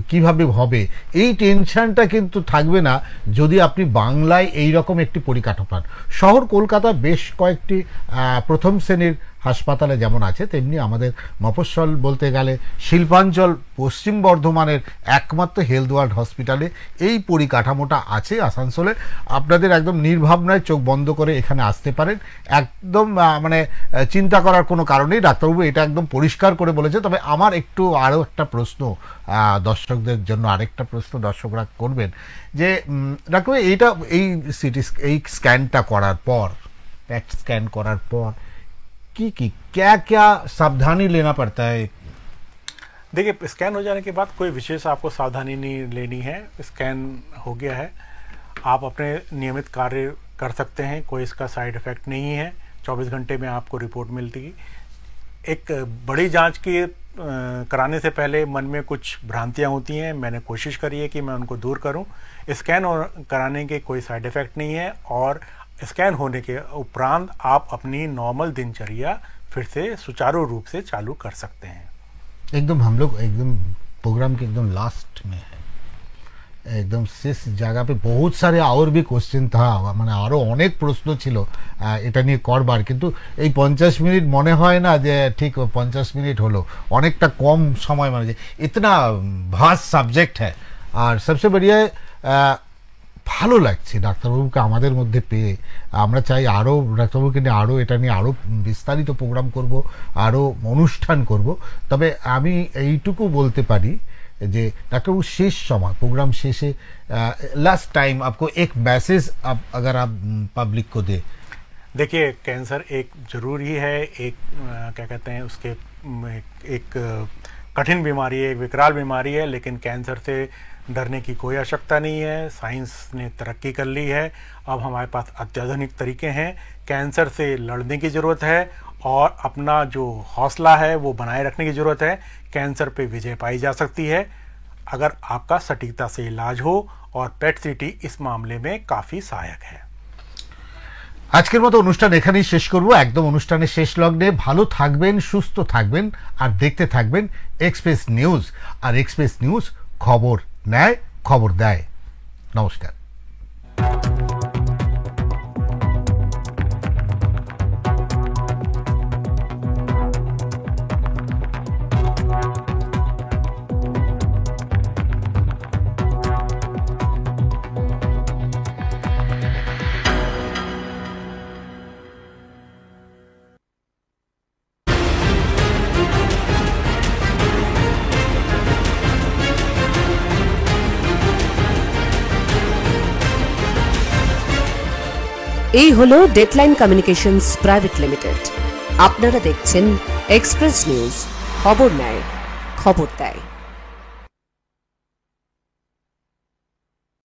কিভাবে হবে, এই টেনশনটা কিন্তু থাকবে না যদি আপনি বাংলায় এই রকম একটি পরিকাঠামো পান। শহর কলকাতা বেশ কয়েকটি প্রথম শ্রেণীর হাসপাতালে যেমন আছে, তেমনি আমাদের মফস্বল বলতে গেলে শিল্পাঞ্চল পশ্চিম বর্ধমানের একমাত্র হেলথ ওয়ার্ল্ড হসপিটালে এই পরিকাঠামোটা আছে আসানসোলে। আপনাদের একদম নির্ভাবনায় চোখ বন্ধ করে এখানে আসতে পারেন, একদম মানে চিন্তা করার কোনো কারণেই। ডাক্তারবাবু এটা একদম পরিষ্কার করে বলেছে। তবে আমার একটু আরও একটা প্রশ্ন, দর্শকদের জন্য আরেকটা প্রশ্ন দর্শকরা করবেন যে ডাক্তারবাবু এই স্ক্যানটা করার পর, পেট স্ক্যান করার পর क्या क्या सावधानी लेना पड़ता है? देखिए, स्कैन हो जाने के बाद कोई विशेष आपको सावधानी नहीं लेनी है। स्कैन हो गया है, आप अपने नियमित कार्य कर सकते हैं, कोई इसका साइड इफेक्ट नहीं है। 24 घंटे में आपको रिपोर्ट मिलती है। एक बड़ी जांच की कराने से पहले मन में कुछ भ्रांतियां होती हैं, मैंने कोशिश करी है कि मैं उनको दूर करूं। स्कैन कराने के कोई साइड इफेक्ट नहीं है, और स्कैन होने के उपरांत आप अपनी नॉर्मल दिनचर्या फिर से सुचारू रूप से चालू कर सकते हैं। एकदम हम लोग एकदम प्रोग्राम के एकदम लास्ट में है, একদম শেষ জায়গা पे बहुत सारे और भी কোশ্চেন था, মানে আরো অনেক প্রশ্ন ছিল এটা নিয়ে করবার, কিন্তু এই 50 মিনিট মনে হয় না যে ঠিক 50 মিনিট হলো, অনেকটা কম সময়, মানে इतना ভাস্ট সাবজেক্ট है। আর সবচেয়ে बढ़िया ভালো লাগছে ডাক্তারবাবুকে আমাদের মধ্যে পেয়ে। আমরা চাই আরও ডাক্তারবাবুকে নিয়ে আরও এটা নিয়ে আরও বিস্তারিত প্রোগ্রাম করব, আরও অনুষ্ঠান করব। তবে আমি এইটুকু বলতে পারি যে ডাক্তারবাবু শেষ সময় प्रोग्राम शेषे लास्ट टाइम आपको एक मैसेज आप अगर आप पब्लिक को दे। देखिए, कैंसर एक जरूरी है, एक क्या कहते हैं उसके एक कठिन बीमारी है, एक विकराल बीमारी है, लेकिन कैंसर से डरने की कोई आवश्यकता नहीं है। साइंस ने तरक्की कर ली है, अब हमारे पास अत्याधुनिक तरीके हैं। कैंसर से लड़ने की ज़रूरत है और अपना जो हौसला है वो बनाए रखने की ज़रूरत है। कैंसर पे विजय पाई जा सकती है अगर आपका सटीकता से इलाज हो, और पेट सिटी इस मामले में काफ़ी सहायक है। আজকের মতো অনুষ্ঠান এখানেই শেষ করব। একদম অনুষ্ঠানের শেষ লগ্নে ভালো থাকবেন, সুস্থ থাকবেন, আর দেখতে থাকবেন এক্সপ্রেস নিউজ। আর এক্সপ্রেস নিউজ খবর নেয়, খবর দেয়। নমস্কার। এই হলো ডেডলাইন কমিউনিকেশনস প্রাইভেট লিমিটেড। আপনারা দেখছেন এক্সপ্রেস নিউজ, খবর নেয়, খবর দেয়।